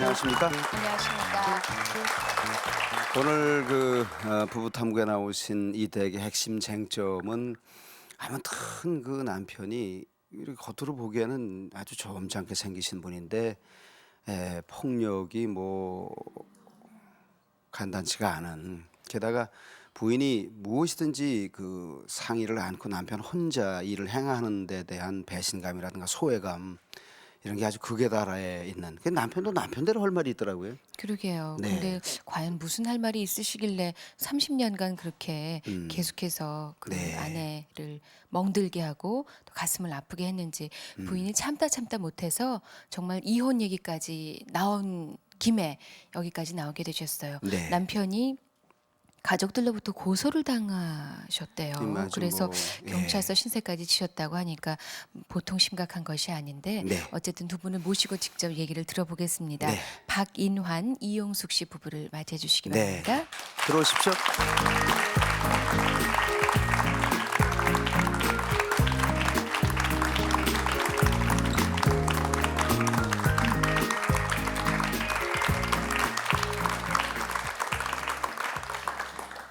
안녕하십니까? 안녕하십니까. 오늘 부부 탐구에 나오신 이 댁의 핵심 쟁점은 아무튼 그 남편이 이렇게 겉으로 보기에는 아주 점잖게 생기신 분인데 폭력이 뭐 간단치가 않은, 게다가 부인이 무엇이든지 그 상의를 않고 남편 혼자 일을 행하는 데 대한 배신감이라든가 소외감, 이런 게 아주 극에 달해 있는. 그 남편도 남편대로 할 말이 있더라고요. 그러게요. 네. 근데 과연 무슨 할 말이 있으시길래 30년간 그렇게 음. 계속해서 그 네. 아내를 멍들게 하고 또 가슴을 아프게 했는지 부인이 참다 못해서 정말 이혼 얘기까지 나온 김에 여기까지 나오게 되셨어요. 네. 남편이 가족들로부터 고소를 당하셨대요. 맞아, 그래서 뭐, 예. 경찰서 신세까지 지셨다고 하니까 보통 심각한 것이 아닌데 네. 어쨌든 두 분을 모시고 직접 얘기를 들어보겠습니다. 네. 박인환, 이용숙 씨 부부를 맞이해 주시기 네. 바랍니다. 들어오십시오.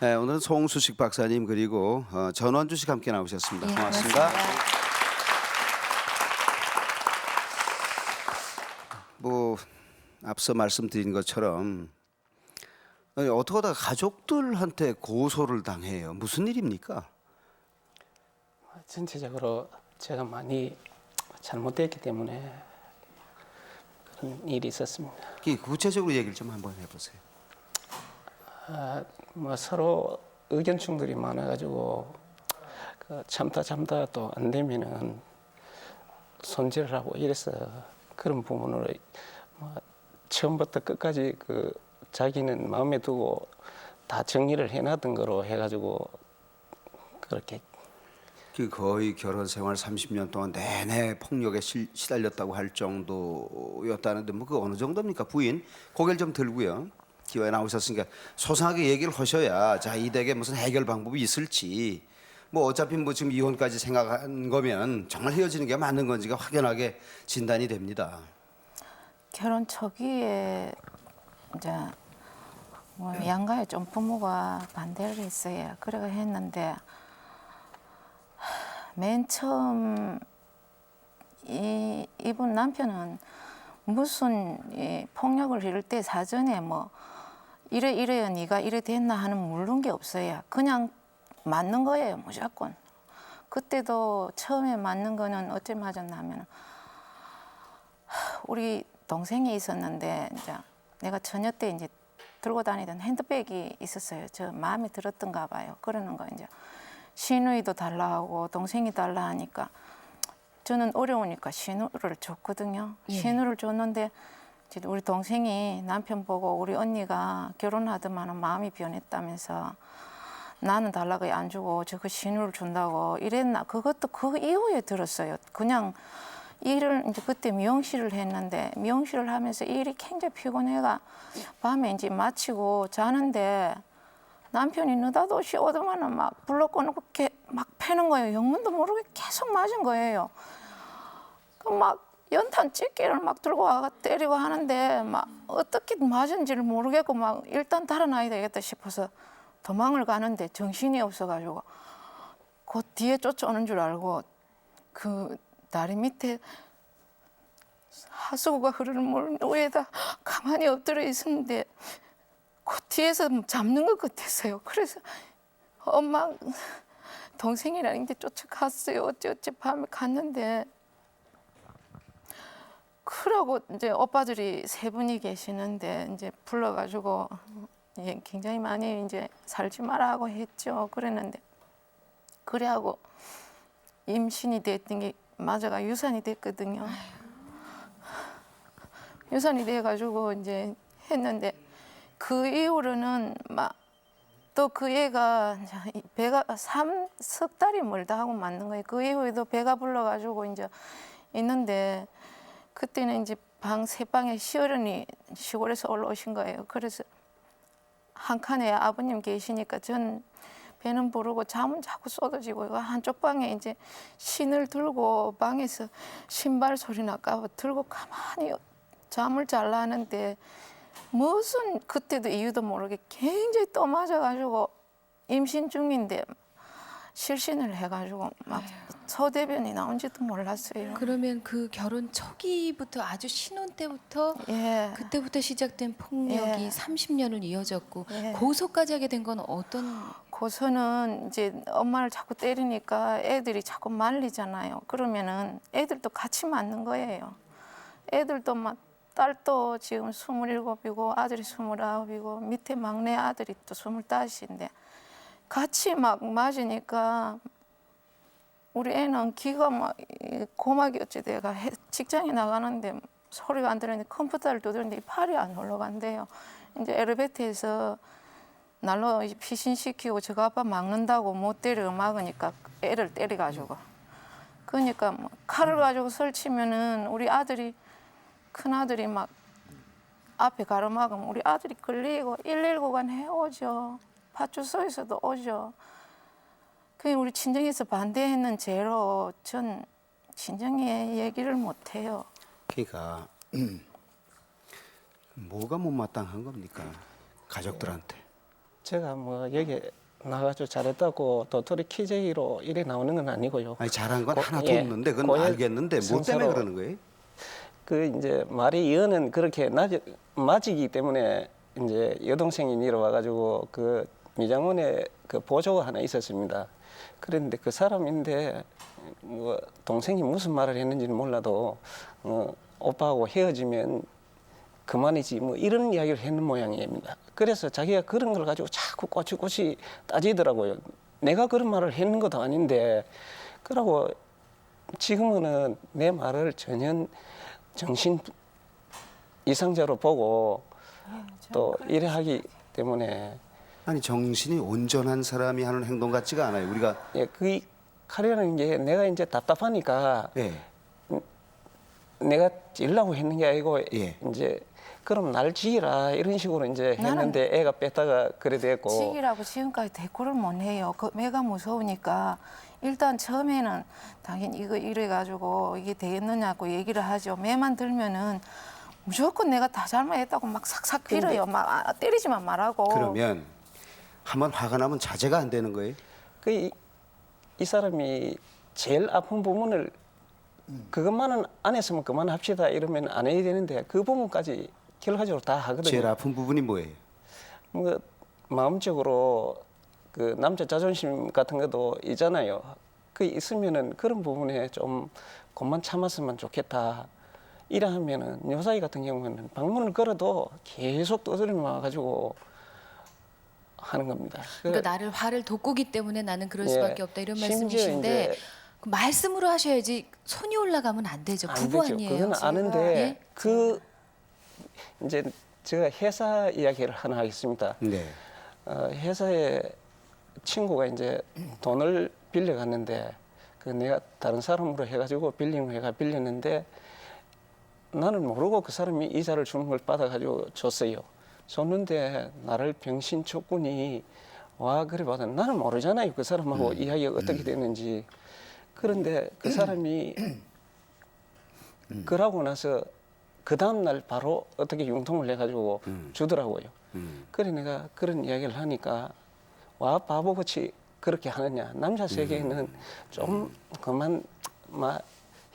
네, 오늘은 송수식 박사님 그리고 전원주 씨가 함께 나오셨습니다. 예, 고맙습니다. 고맙습니다. 뭐 앞서 말씀드린 것처럼 어떻게 하다가 가족들한테 고소를 당해요. 무슨 일입니까? 전체적으로 제가 많이 잘못됐기 때문에 그런 일이 있었습니다. 구체적으로 얘기를 좀 한번 해보세요. 뭐 서로 의견 충돌이 많아가지고 그 참다 또 안 되면은 손질을 하고 이래서 그런 부분으로 뭐 처음부터 끝까지 그 자기는 마음에 두고 다 정리를 해놨던 거로 해가지고 그렇게. 거의 결혼 생활 30년 동안 내내 폭력에 시달렸다고 할 정도였다는데 뭐 그 어느 정도입니까? 부인 고개를 좀 들고요. 기회에 나오셨으니까 소상하게 얘기를 하셔야 자, 이 댁에 무슨 해결 방법이 있을지, 뭐 어차피 뭐 지금 이혼까지 생각한 거면 정말 헤어지는 게 맞는 건지가 확연하게 진단이 됩니다. 결혼 초기에 이제 뭐 양가에 좀 부모가 반대를 했어요. 그래가 했는데 맨 처음 이분 남편은 무슨 폭력을 이럴 때 사전에 뭐 이래야 네가 이래 됐나 하는 물는 게 없어요. 그냥 맞는 거예요, 무조건. 그때도 처음에 맞는 거는 어째 맞았냐면 우리 동생이 있었는데 이제 내가 처녀 때 이제 들고 다니던 핸드백이 있었어요. 저 마음에 들었던가 봐요. 그러는 거 이제 시누이도 달라 하고 동생이 달라 하니까 저는 어려우니까 신우를 줬거든요. 예. 신우를 줬는데 이제 우리 동생이 남편 보고 우리 언니가 결혼하더만은 마음이 변했다면서 나는 달라고 안 주고 저거 신우를 준다고 이랬나. 그것도 그 이후에 들었어요. 그냥 일을 이제 그때 미용실을 했는데 미용실을 하면서 일이 굉장히 피곤해가 밤에 이제 마치고 자는데 남편이 느닷없이 오더만은 막 불러꺼놓고 막 패는 거예요. 영문도 모르게 계속 맞은 거예요. 그 막 연탄 집게를 막 들고 와가 때리고 하는데 막 어떻게 맞은지를 모르겠고 막 일단 달아나야 되겠다 싶어서 도망을 가는데 정신이 없어가지고 그 뒤에 쫓아오는 줄 알고 그 다리 밑에 하수구가 흐르는 물 위에다 가만히 엎드려 있었는데 그 뒤에서 잡는 것 같았어요. 그래서 엄마 동생이랑 이제 쫓아갔어요. 어찌 밤에 갔는데 그러고 이제 오빠들이 세 분이 계시는데 이제 불러가지고 굉장히 많이 이제 살지 마라고 했죠. 그랬는데 그래하고 임신이 됐던 게 맞아가 유산이 됐거든요. 유산이 돼가지고 이제 했는데 그 이후로는 막 또 그 애가 배가 석 달이 멀다 하고 맞는 거예요. 그 이후에도 배가 불러가지고 이제 있는데 그때는 이제 세 방에 시어른이 시골에서 올라오신 거예요. 그래서 한 칸에 아버님 계시니까 전 배는 부르고 잠은 자꾸 쏟아지고 한쪽 방에 이제 신을 들고 방에서 신발 소리 날까 봐 들고 가만히 잠을 잘라는데 무슨 그때도 이유도 모르게 굉장히 또 맞아가지고 임신 중인데 실신을 해가지고 막 소대변이 나온지도 몰랐어요. 그러면 그 결혼 초기부터 아주 신혼 때부터 예. 그때부터 시작된 폭력이 예. 30년을 이어졌고 예. 고소까지 하게 된 건 어떤 고서는 이제 엄마를 자꾸 때리니까 애들이 자꾸 말리잖아요. 그러면은 애들도 같이 맞는 거예요. 애들도 막 딸도 지금 27이고 아들이 29이고 밑에 막내 아들이 또 25인데 같이 막 맞으니까 우리 애는 귀가 막 고막이 어찌 돼가 직장에 나가는데 소리가 안 들리는데 컴퓨터를 두드리는데 팔이 안 올라간대요. 이제 엘리베이터에서 날로 피신시키고 저거 아빠 막는다고 못 때려 막으니까 애를 때려가지고 그러니까 뭐 칼을 가지고 설치면은 우리 아들이 큰 아들이 막 앞에 가로막으면 우리 아들이 걸리고 119가 해오죠. 파출소에서도 오죠. 그 우리 친정에서 반대했는 죄로 전 친정에 얘기를 못 해요. 그러니까 뭐가 못마땅한 겁니까? 가족들한테. 제가 뭐 여기 나가서 잘했다고 도토리 키재기로 이래 나오는 건 아니고요. 아니 잘한 건 고- 하나도 예, 없는데 그건 고액 알겠는데 뭐 때문에 성사로 그러는 거예요? 그 이제 말이 이어는 그렇게 맞이기 때문에 이제 여동생이 내려와가지고 그 미장원에 그 보조가 하나 있었습니다. 그런데 그 사람인데 뭐 동생이 무슨 말을 했는지는 몰라도 오빠하고 헤어지면 그만이지 뭐 이런 이야기를 했는 모양입니다. 그래서 자기가 그런 걸 가지고 자꾸 꼬치꼬치 따지더라고요. 내가 그런 말을 했는 것도 아닌데 그러고 지금은 내 말을 전혀 정신 이상자로 보고 또 이래 하기 때문에 아니 정신이 온전한 사람이 하는 행동 같지가 않아요. 우리가 예, 그 하려는 게 내가 이제 답답하니까 예. 내가 찔라고 했는 게 아니고 예. 이제 그럼 날 지기라 이런 식으로 이제 했는데 애가 뺐다가 그래 됐고 지기라고 지금까지 대꾸를 못 해요. 그 애가 무서우니까 일단 처음에는 당연히 이거 이래가지고 이게 되겠느냐고 얘기를 하죠. 매만 들면은 무조건 내가 다 잘못했다고 막 삭삭 빌어요. 막 때리지만 말라고. 그러면 한번 화가 나면 자제가 안 되는 거예요? 이 사람이 제일 아픈 부분을 그것만은 안 했으면 그만합시다 이러면 안 해야 되는데 그 부분까지 결과적으로 다 하거든요. 제일 아픈 부분이 뭐예요? 뭐 마음적으로 그 남자 자존심 같은 것도 있잖아요. 그 있으면은 그런 부분에 좀 그만 참았으면 좋겠다. 이러면은 요사이 같은 경우는 방문을 걸어도 계속 떠들며 와가지고 하는 겁니다. 그러니까 나를 화를 돋구기 때문에 나는 그럴 예, 수밖에 없다 이런 심지어 말씀이신데 이제 그 말씀으로 하셔야지 손이 올라가면 안 되죠. 안 부부 되죠. 아니에요. 그건 아는데 예? 그 이제 제가 회사 이야기를 하나 하겠습니다. 네. 회사에 친구가 이제 돈을 빌려갔는데 그 내가 다른 사람으로 해가지고 빌린 회가 빌렸는데 나는 모르고 그 사람이 이자를 주는 걸 받아가지고 줬어요. 줬는데 나를 병신 촉군이 와 그래 받아 나는 모르잖아요. 그 사람하고 이야기가 어떻게 됐는지. 그런데 그 사람이 그러고 나서 그 다음 날 바로 어떻게 융통을 해가지고 주더라고요. 그래 내가 그런 이야기를 하니까 와 바보같이 그렇게 하느냐. 남자 세계에는 좀 그만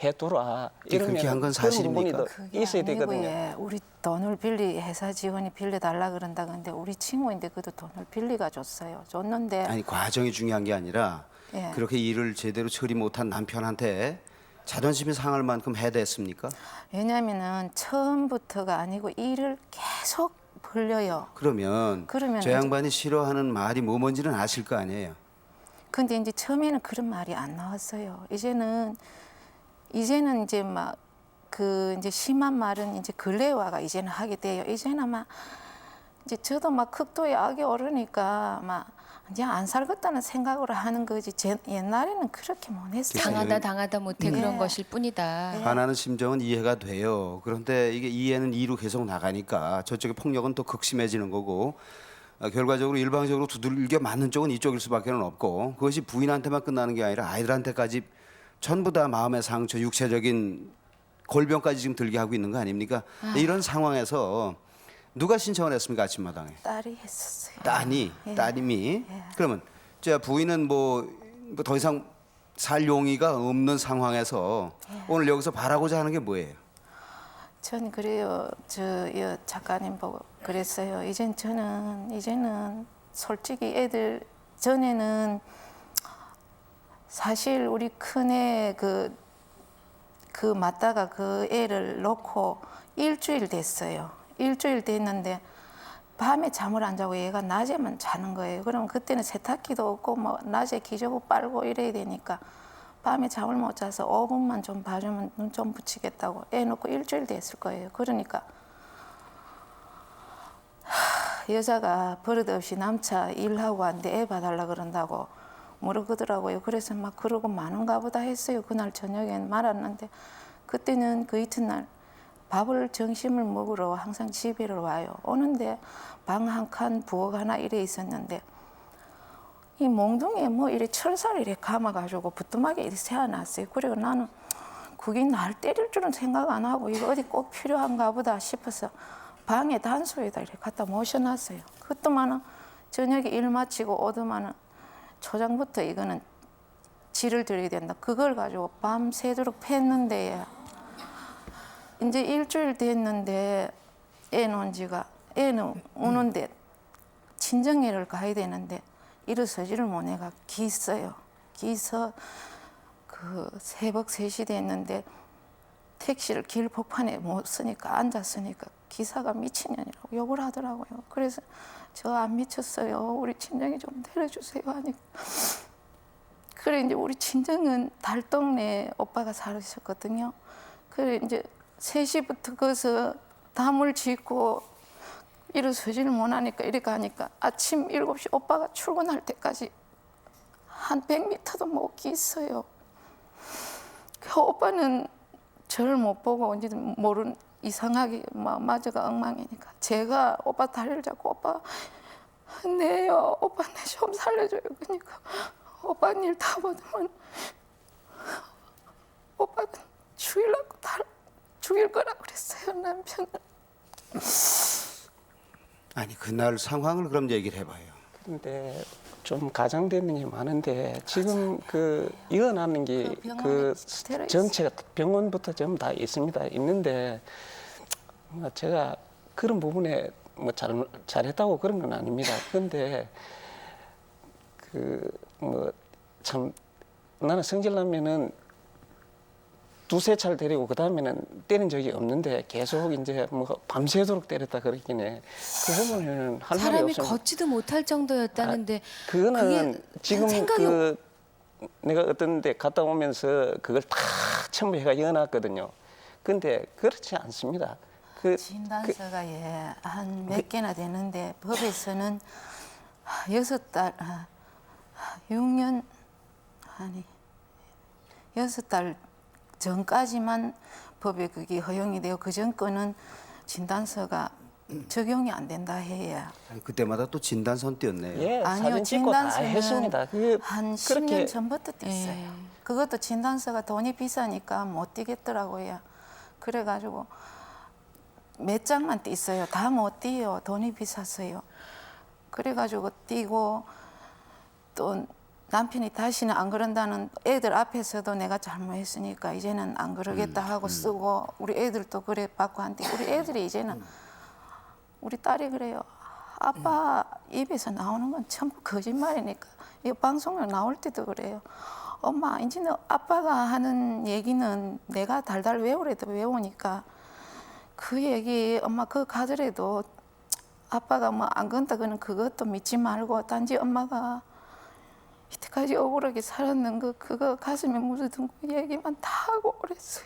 해둬라. 그렇게 한건 그런 사실입니까? 부분이 더 있어야 되거든요. 예, 우리 돈을 회사 직원이 빌려달라 그런다 근데 우리 친구인데 그도 돈을 빌리가 줬어요. 줬는데 아니 과정이 중요한 게 아니라 예. 그렇게 일을 제대로 처리 못한 남편한테 자존심이 상할 만큼 해댔습니까? 왜냐면은 처음부터가 아니고 일을 계속 벌려요. 그러면 그러면 저 이제- 양반이 싫어하는 말이 뭔지는 아실 거 아니에요. 근데 이제 처음에는 그런 말이 안 나왔어요. 이제는 이제 막 그 이제 심한 말은 이제 근래에 와가 이제는 하게 돼요. 이제는 막 이제 저도 막 극도의 악이 오르니까 막 이제 안 살겠다는 생각으로 하는 거지. 옛날에는 그렇게 못 했어요. 당하다 못해 그런 것일 뿐이다. 화나는 심정은 이해가 돼요. 그런데 이게 이해는 이로 계속 나가니까 저쪽의 폭력은 또 극심해지는 거고 결과적으로 일방적으로 두들겨 맞는 쪽은 이쪽일 수밖에 없고 그것이 부인한테만 끝나는 게 아니라 아이들한테까지 전부 다 마음의 상처, 육체적인 골병까지 지금 들게 하고 있는 거 아닙니까? 이런 상황에서 누가 신청을 했습니까? 아침마당에. 딸이 했었어요. 따님이. 그러면 제 부인은 뭐 더 이상 살 용의가 없는 상황에서 오늘 여기서 바라고자 하는 게 뭐예요? 전 그래요. 저 작가님 보고 그랬어요. 이제는 솔직히 애들 전에는 사실 우리 큰애 그 맞다가 그 애를 놓고 일주일 됐어요. 일주일 됐는데 밤에 잠을 안 자고 얘가 낮에만 자는 거예요. 그럼 그때는 세탁기도 없고 뭐 낮에 기저귀 빨고 이래야 되니까 밤에 잠을 못 자서 5분만 좀 봐주면 눈 좀 붙이겠다고 애 놓고 일주일 됐을 거예요. 그러니까 여자가 버릇없이 남차 일하고 왔는데 애 봐달라 그런다고 모르더라고요. 그래서 막 그러고 많은가 보다 했어요. 그날 저녁엔 말았는데 그때는 그 이튿날 밥을 점심을 먹으러 항상 집에를 와요. 오는데 방 한 칸 부엌 하나 이래 있었는데 이 몽둥이에 뭐 이래 철사를 이래 감아가지고 부뚜막에 이래 세워놨어요. 그리고 나는 그게 날 때릴 줄은 생각 안 하고 이거 어디 꼭 필요한가 보다 싶어서 방에 단소에다 이렇게 갖다 모셔놨어요. 그것도만은 저녁에 일 마치고 오더만은 초장부터 이거는 질을 들여야 된다. 그걸 가지고 밤 새도록 팼는데 이제 일주일 됐는데 애는 우는데 친정애를 가야 되는데 일어서지를 못해가 기어요. 기서 그 새벽 3시 됐는데 택시를 길 복판에 못 쓰니까 앉았으니까 기사가 미친년이라고 욕을 하더라고요. 그래서 저 안 미쳤어요. 우리 친정이 좀 데려주세요 하니까 그래 이제 우리 친정은 달동네 오빠가 살으셨거든요. 그래 이제 3시부터 거기서 담을 짓고 일어서지를 못하니까 이렇게 하니까 아침 7시 오빠가 출근할 때까지 한 100m도 못 기어요. 그 오빠는 저를 못 보고 이제 모른 이상하게 마저가 엉망이니까 제가 오빠 다리를 잡고 오빠 네요 오빠 내 좀 살려줘요. 그러니까 오빠 일 다 보면 오빠가 죽이려고 죽일 거라 그랬어요 남편을. 아니 그날 상황을 그럼 얘기를 해봐요. 근데 좀 가장되는 게 많은데 지금 그 일어나는 게 그 병원에 전체가 병원부터 전부 다 있습니다. 있는데 뭐 제가 그런 부분에 뭐 잘했다고 그런 건 아닙니다. 근데 그 뭐 참 나는 성질나면은 2-3차를 때리고 그 다음에는 때린 적이 없는데 계속 이제 뭐 밤새도록 때렸다 그러긴 해. 그 부분에는 할 말이 사람이 없어요. 걷지도 못할 정도였다는데 그거는 그게 지금 생각이 그 내가 어떤 데 갔다 오면서 그걸 다 전부 해가 이어놨거든요. 근데 그렇지 않습니다. 진단서가 한 몇 개나 되는데 법에서는 6달 6년 아니 6달 전까지만 법에 그게 허용이 되고 그 전 거는 진단서가 적용이 안 된다 해야. 아니, 그때마다 또 진단선 띄었네요. 예, 아니요, 사진 찍고 다 진단서는 했습니다. 그게 한 그렇게 10년 전부터 뗐어요. 그것도 진단서가 돈이 비싸니까 못 띄겠더라고요. 그래가지고 몇 장만 띄어요. 다 못 띄요. 돈이 비쌌어요. 그래가지고 띄고 또 남편이 다시는 안 그런다는 애들 앞에서도 내가 잘못했으니까 이제는 안 그러겠다 하고 쓰고 우리 애들도 그래 받고 한데 우리 애들이 이제는 우리 딸이 그래요. 아빠 입에서 나오는 건 전부 거짓말이니까 이 방송에 나올 때도 그래요. 엄마 이제는 아빠가 하는 얘기는 내가 달달 외우래도 외우니까 그 얘기 엄마 그거 가더라도 아빠가 뭐 안 건다 그는 그것도 믿지 말고 단지 엄마가 이때까지 억울하게 살았는 거 그거 가슴에 묻어둔 그 얘기만 다 하고 그랬어요.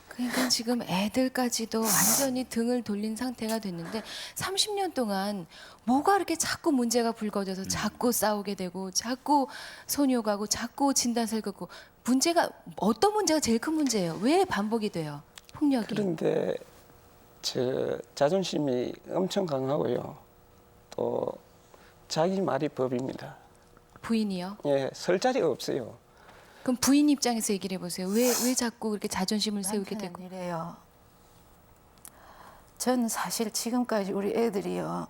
그러니까 지금 애들까지도 완전히 등을 돌린 상태가 됐는데 30년 동안 뭐가 이렇게 자꾸 문제가 불거져서 자꾸 싸우게 되고 자꾸 소녀가고 자꾸 진단서를 긋고 문제가 어떤 문제가 제일 큰 문제예요? 왜 반복이 돼요? 폭력이. 그런데 저 자존심이 엄청 강하고요. 또 자기 말이 법입니다. 부인이요? 예, 설 자리가 없어요. 그럼 부인 입장에서 얘기를 해보세요. 왜 자꾸 그렇게 자존심을 세우게 남편은 되고? 이래요. 저는 사실 지금까지 우리 애들이요.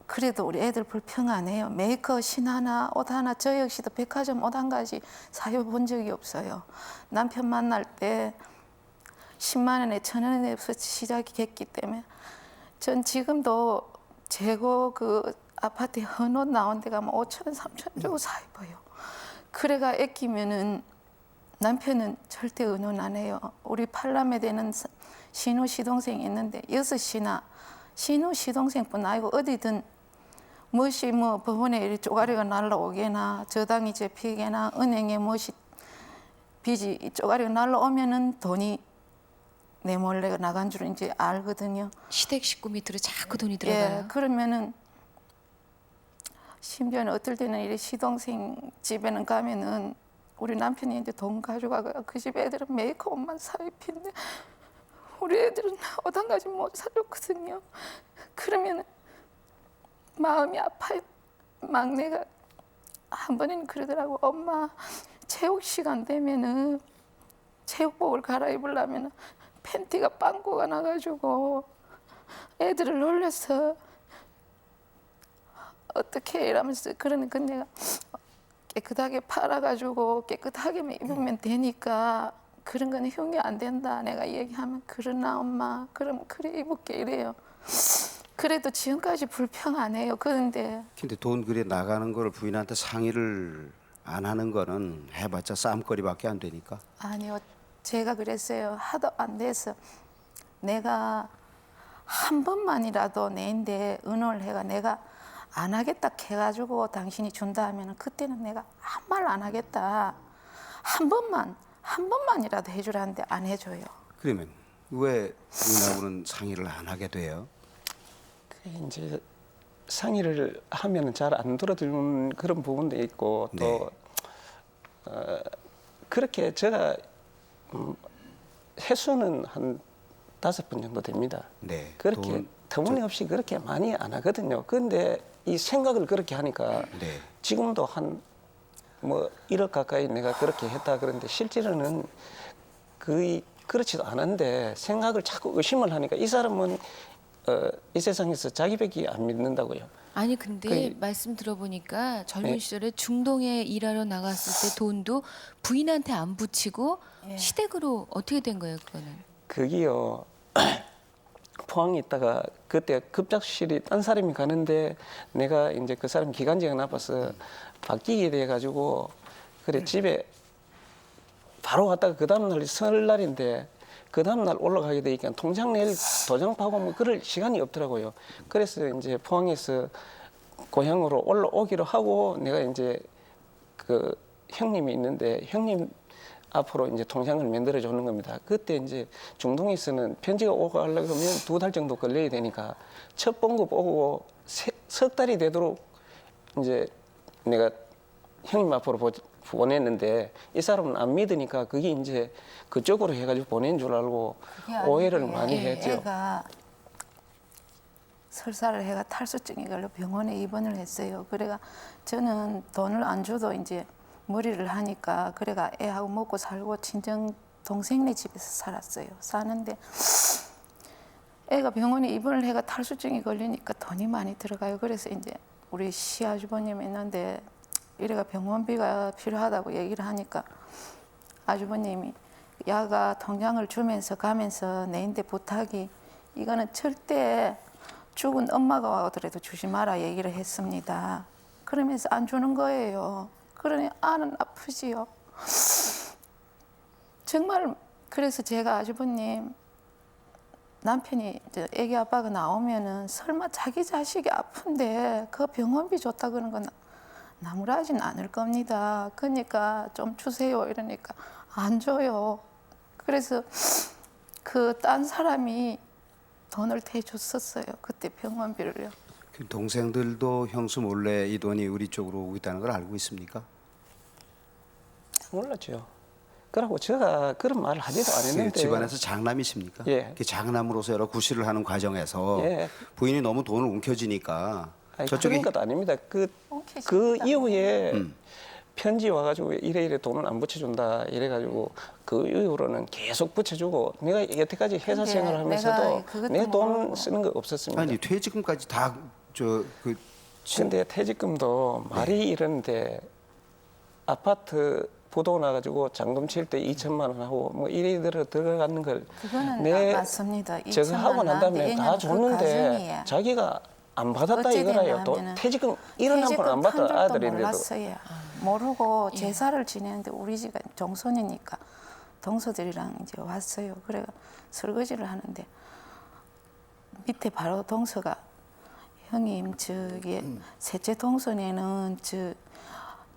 그래도 우리 애들 불평하네요. 메이크업 신 하나, 옷 하나, 저 역시도 백화점 옷 한 가지 사입어본 적이 없어요. 남편 만날 때 10만 원에 1,000원에서 시작이 됐기 때문에 전 지금도 재고 그 아파트에 헌옷 나온 데 가면 5천 원, 3천 원 주고 사입어요. 그래가 아끼면은 남편은 절대 의논 안 해요. 우리 팔남에 되는 신우 시동생이 있는데 6이나 신우 시동생뿐 아니고 어디든 무엇이 뭐 법원에 이리 쪼가리가 날라오게나 저당이 잡히게나 은행에 무엇이 빚이 쪼가리가 날라오면은 돈이 내 몰래 나간 줄은 이제 알거든요. 시댁 식구 밑으로 자꾸 돈이 들어가요. 예, 그러면은 심지어는 어떨 때는 이래 시동생 집에는 가면은 우리 남편이 이제 돈 가져가고 그 집 애들은 메이크업만 사입힌데 우리 애들은 옷 한 가지 못 사줬거든요. 그러면 마음이 아파요. 막내가 한 번은 그러더라고. 엄마 체육 시간 되면은 체육복을 갈아입으려면 팬티가 빵꾸가 나가지고 애들을 놀려서 어떻게 해 이러면서 그러니까 내가 깨끗하게 팔아가지고 깨끗하게만 입으면 되니까 그런 건 흉이 안 된다. 내가 얘기하면 그러나 엄마 그럼 그래 입을게 이래요. 그래도 지금까지 불평 안 해요. 그런데 근데 돈 그래 나가는 거를 부인한테 상의를 안 하는 거는 해봤자 싸움거리밖에 안 되니까. 아니요. 제가 그랬어요. 하도 안 돼서 내가 한 번만이라도 내인데 은호를 해가 내가 안 하겠다 해가지고 당신이 준다 하면은 그때는 내가 한 말 안 하겠다. 한 번만이라도 해주라는데 안 해줘요. 그러면 왜 부인하고는 상의를 안 하게 돼요? 이제 상의를 하면 잘 안 들어주는 그런 부분도 있고 또 그렇게 제가 횟수는 한 5번 정도 됩니다. 네. 그렇게 터무니없이 그렇게 많이 안 하거든요. 그런데 이 생각을 그렇게 하니까 네. 지금도 한 뭐 1억 가까이 내가 그렇게 했다 그러는데 실제로는 거의 그렇지도 않은데 생각을 자꾸 의심을 하니까 이 사람은 이 세상에서 자기밖에 안 믿는다고요. 아니 근데 말씀 들어보니까 젊은 시절에 중동에 일하러 나갔을 때 돈도 부인한테 안 붙이고 시댁으로 어떻게 된 거예요 그거는? 그게요. 포항에 있다가 그때 급작실이 딴 사람이 가는데 내가 이제 그 사람 기관지가 나빠서 바뀌게 돼 가지고 그래 집에 바로 갔다가 그 다음 날이 설날인데 그 다음 날 올라가게 되니까 통장 내일 도장 파고 뭐 그럴 시간이 없더라고요. 그래서 이제 포항에서 고향으로 올라오기로 하고 내가 이제 그 형님이 있는데 형님 앞으로 이제 통장을 만들어 주는 겁니다. 그때 이제 중동에서는 편지가 오고 하려고 하면 2달 정도 걸려야 되니까 첫 봉급 오고 석 달이 되도록 이제 내가 형님 앞으로 보냈는데 이 사람은 안 믿으니까 그게 이제 그쪽으로 해가지고 보낸 줄 알고 오해를 많이 했죠. 애가 설사를 해가 탈수증이 걸려 병원에 입원을 했어요. 그래가 저는 돈을 안 줘도 이제 머리를 하니까 그래가 애하고 먹고 살고 친정 동생네 집에서 살았어요. 사는데 애가 병원에 입원을 해가 탈수증이 걸리니까 돈이 많이 들어가요. 그래서 이제 우리 시아주버님 있는데 이래가 병원비가 필요하다고 얘기를 하니까 아주버님이 야가 통장을 주면서 가면서 내인데 부탁이 이거는 절대 죽은 엄마가 와더라도 주지 마라 얘기를 했습니다. 그러면서 안 주는 거예요. 그러니 아는 아프지요. 정말 그래서 제가 아주버님 남편이 이제 애기 아빠가 나오면은 설마 자기 자식이 아픈데 그 병원비 줬다 그러는 건 나무라진 않을 겁니다. 그러니까 좀 주세요 이러니까 안 줘요. 그래서 그 딴 사람이 돈을 대줬었어요. 그때 병원비를요. 그 동생들도 형수 몰래 이 돈이 우리 쪽으로 오고 있다는 걸 알고 있습니까? 몰랐죠. 그러고 제가 그런 말을 하지도 그 않았는데 집안에서 장남이십니까? 예. 그 장남으로서 여러 구실을 하는 과정에서 예. 부인이 너무 돈을 움켜쥐니까 아니, 저쪽에 그런 것도 아닙니다. 그 엉켜집니다. 이후에 편지 와가지고 이래 돈을 안 붙여준다 이래가지고 그 이후로는 계속 붙여주고 내가 여태까지 회사 근데 생활을 하면서도 내가 그것도 내가 돈 모르고. 쓰는 거 없었습니다. 아니 퇴직금까지 다 저그 근데 퇴직금도 말이 이러는데 아파트 부도 나가지고 잔금 칠 때 2천만 원 하고 뭐 이래 들어가는 걸 그거는 내 맞습니다. 저거 하고 난 다음에 다 줬는데 자기가 안 받았다 이거라요. 또 퇴직금 이런 한 번 안 받던 아들인데도 몰랐어요. 모르고 제사를 지내는데 우리 집가 종손이니까 동서들이랑 이제 왔어요. 그래가 설거지를 하는데 밑에 바로 동서가 형님 저기 셋째 동선에는 저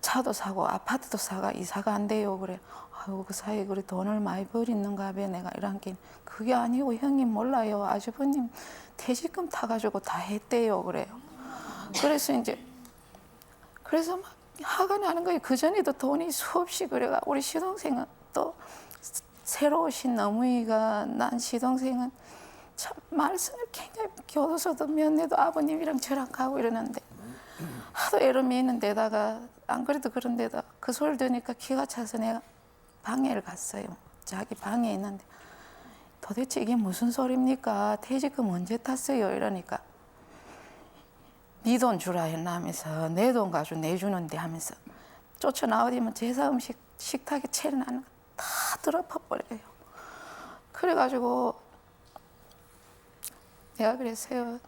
차도 사고 아파트도 사가 이사가 안 돼요. 그래. 아이고 그 사이에 그래 돈을 많이 버리는가 봐. 내가 이런 게 그게 아니고 형님 몰라요. 아주버님 퇴직금 타가지고 다 했대요. 그래요. 그래서 이제 그래서 막 화가 나는 거예요. 그 전에도 돈이 수없이 그래가 우리 시동생은 또 새로 오신 어머니가 난 시동생은 참 말씀을 굉장히 교도소도 면회도 아버님이랑 저랑 가고 이러는데 하도 애를 미는 데다가 안 그래도 그런 데다 그 소리를 들으니까 기가 차서 내가 방해를 갔어요. 자기 방에 있는데 도대체 이게 무슨 소리입니까? 퇴직금 언제 탔어요? 이러니까 네 돈 주라 했나 하면서 내 돈 가지고 내주는데 하면서 쫓아나오면 제사 음식 식탁에 차려나는 거 다 들어퍼버려요. 그래가지고 내가 그랬어요.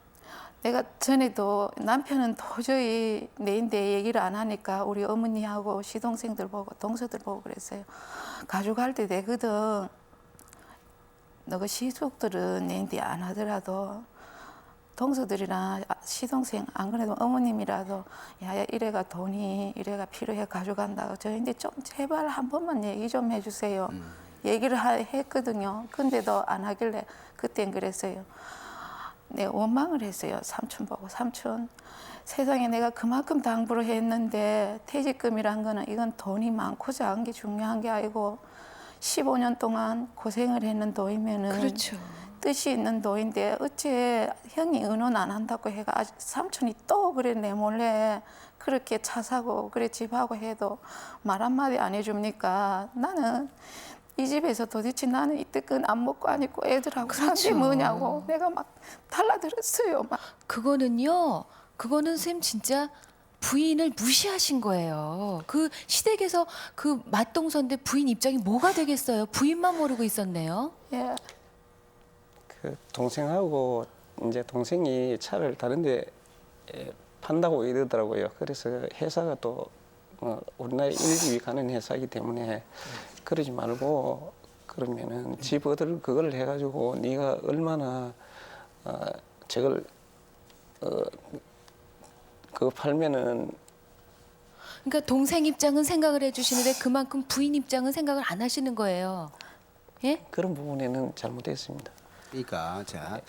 내가 전에도 남편은 도저히 내인데 얘기를 안 하니까 우리 어머니하고 시동생들 보고 동서들 보고 그랬어요. 가져갈 때 되거든. 너가 시숙들은 내인데 안 하더라도 동서들이나 시동생 안 그래도 어머님이라도 야야 이래가 돈이 이래가 필요해 가져간다고 저인데 좀 제발 한 번만 얘기 좀 해주세요. 얘기를 했거든요. 근데도 안 하길래 그땐 그랬어요. 내가 원망을 했어요. 삼촌 보고 삼촌 세상에 내가 그만큼 당부를 했는데 퇴직금이란 거는 이건 돈이 많고 작은 게 중요한 게 아니고 15년 동안 고생을 했는 돈이면은 그렇죠. 뜻이 있는 돈인데 어째 형이 의논 안 한다고 해가 아직 삼촌이 또 그래 내 몰래 그렇게 차 사고 그래 집하고 해도 말 한마디 안 해줍니까? 나는 이 집에서 도대체 나는 이때껏 안 먹고 안 입고 애들하고 산 게 그렇죠. 뭐냐고 내가 막 달라들었어요. 막. 그거는 쌤 진짜 부인을 무시하신 거예요. 그 시댁에서 그 맞동서인데 부인 입장이 뭐가 되겠어요? 부인만 모르고 있었네요. 예. 그 동생하고 이제 동생이 차를 다른데 판다고 이러더라고요. 그래서 회사가 또 우리나라 1, 2위 가는 회사이기 때문에 그러지 말고 그러면은 집 얻을 그걸 해가지고 네가 얼마나 저걸 그거 팔면은 그러니까 동생 입장은 생각을 해주시는데 그만큼 부인 입장은 생각을 안 하시는 거예요. 예? 그런 부분에는 잘못됐습니다. 그러니까 자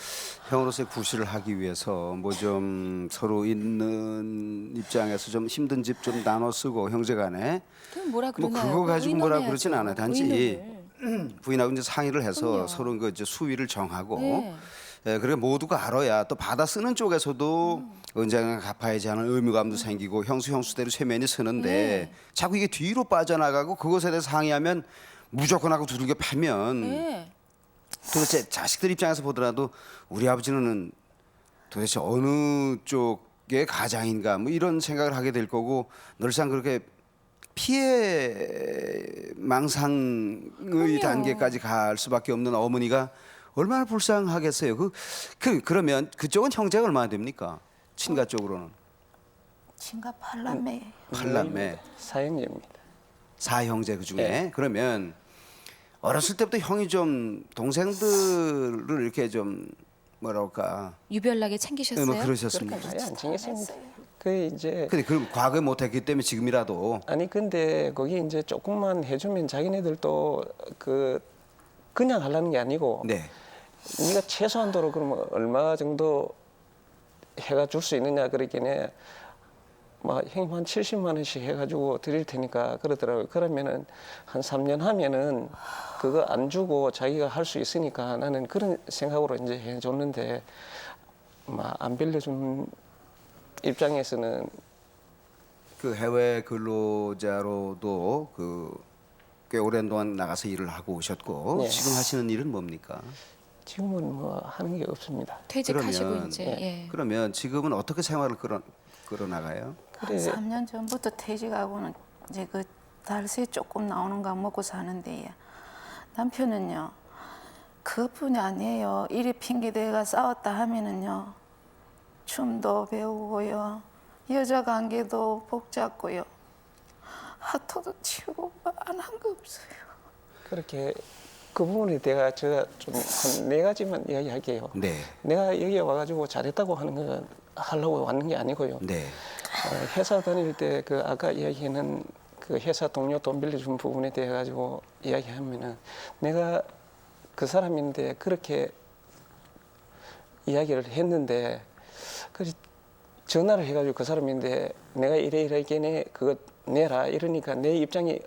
형으로서의 구실을 하기 위해서 뭐 좀 서로 있는 입장에서 좀 힘든 집 좀 나눠 쓰고 형제간에 그럼 뭐라 뭐 그러나요? 그거 가지고 뭐라 의논해야죠. 그러진 않아요. 단지 의논을. 부인하고 이제 상의를 해서 그럼요. 서로 그 이제 수위를 정하고 네. 예, 그래 모두가 알아야 또 받아 쓰는 쪽에서도 언젠가 갚아야지 하는 의무감도 생기고 형수대로 쇠면이 서는데 네. 자꾸 이게 뒤로 빠져나가고 그것에 대해서 상의하면 무조건 하고 두들겨 패면 네. 도대체 자식들 입장에서 보더라도 우리 아버지는 도대체 어느 쪽의 가장인가 뭐 이런 생각을 하게 될 거고 늘상 그렇게 피해 망상의 단계까지 갈 수밖에 없는 어머니가 얼마나 불쌍하겠어요. 그러면 그쪽은 형제가 얼마나 됩니까? 친가 쪽으로는 친가 팔남매. 팔남매 사형제입니다. 사형제 그 중에 네. 그러면 어렸을 때부터 형이 좀 동생들을 이렇게 좀 뭐랄까 유별나게 챙기셨어요? 뭐 그렇게 그러셨습니다. 많이 안 챙겼습니다. 그 이제 근데 그럼 과거에 못했기 때문에 지금이라도 아니 근데 거기 이제 조금만 해주면 자기네들도 그냥 하려는 게 아니고 네. 네가 최소한도로 그러면 얼마 정도 해가 줄 수 있느냐 그러기에 막 형님 한 70만 원씩 해가지고 드릴 테니까 그러더라고요. 그러면은 한 3년 하면은 그거 안 주고 자기가 할 수 있으니까 나는 그런 생각으로 이제 해줬는데 막 안 빌려준 입장에서는 그 해외 근로자로도 그 꽤 오랜 동안 나가서 일을 하고 오셨고 네. 지금 하시는 일은 뭡니까? 지금은 뭐 하는 게 없습니다. 퇴직하시고 그러면, 이제 네. 예. 그러면 지금은 어떻게 생활을 끌어 나가요? 그래. 한 3년 전부터 퇴직하고는 이제 그 달세 조금 나오는 거 먹고 사는데 남편은요 그뿐이 아니에요. 일이 핑계대가 싸웠다 하면은요 춤도 배우고요 여자 관계도 복잡고요 하토도 치고 안 한 거 없어요. 그렇게 그 부분에 대해 제가 좀 한 4가지만 이야기할게요. 네, 내가 여기 와가지고 잘했다고 하는 건 하려고 왔는 게 아니고요. 네, 회사 다닐 때 그 아까 이야기하는 그 회사 동료 돈 빌려준 부분에 대해 가지고 이야기하면은 내가 그 사람인데 그렇게 이야기를 했는데 그 전화를 해가지고 그 사람인데 내가 이래 그거 내라 이러니까 내 입장이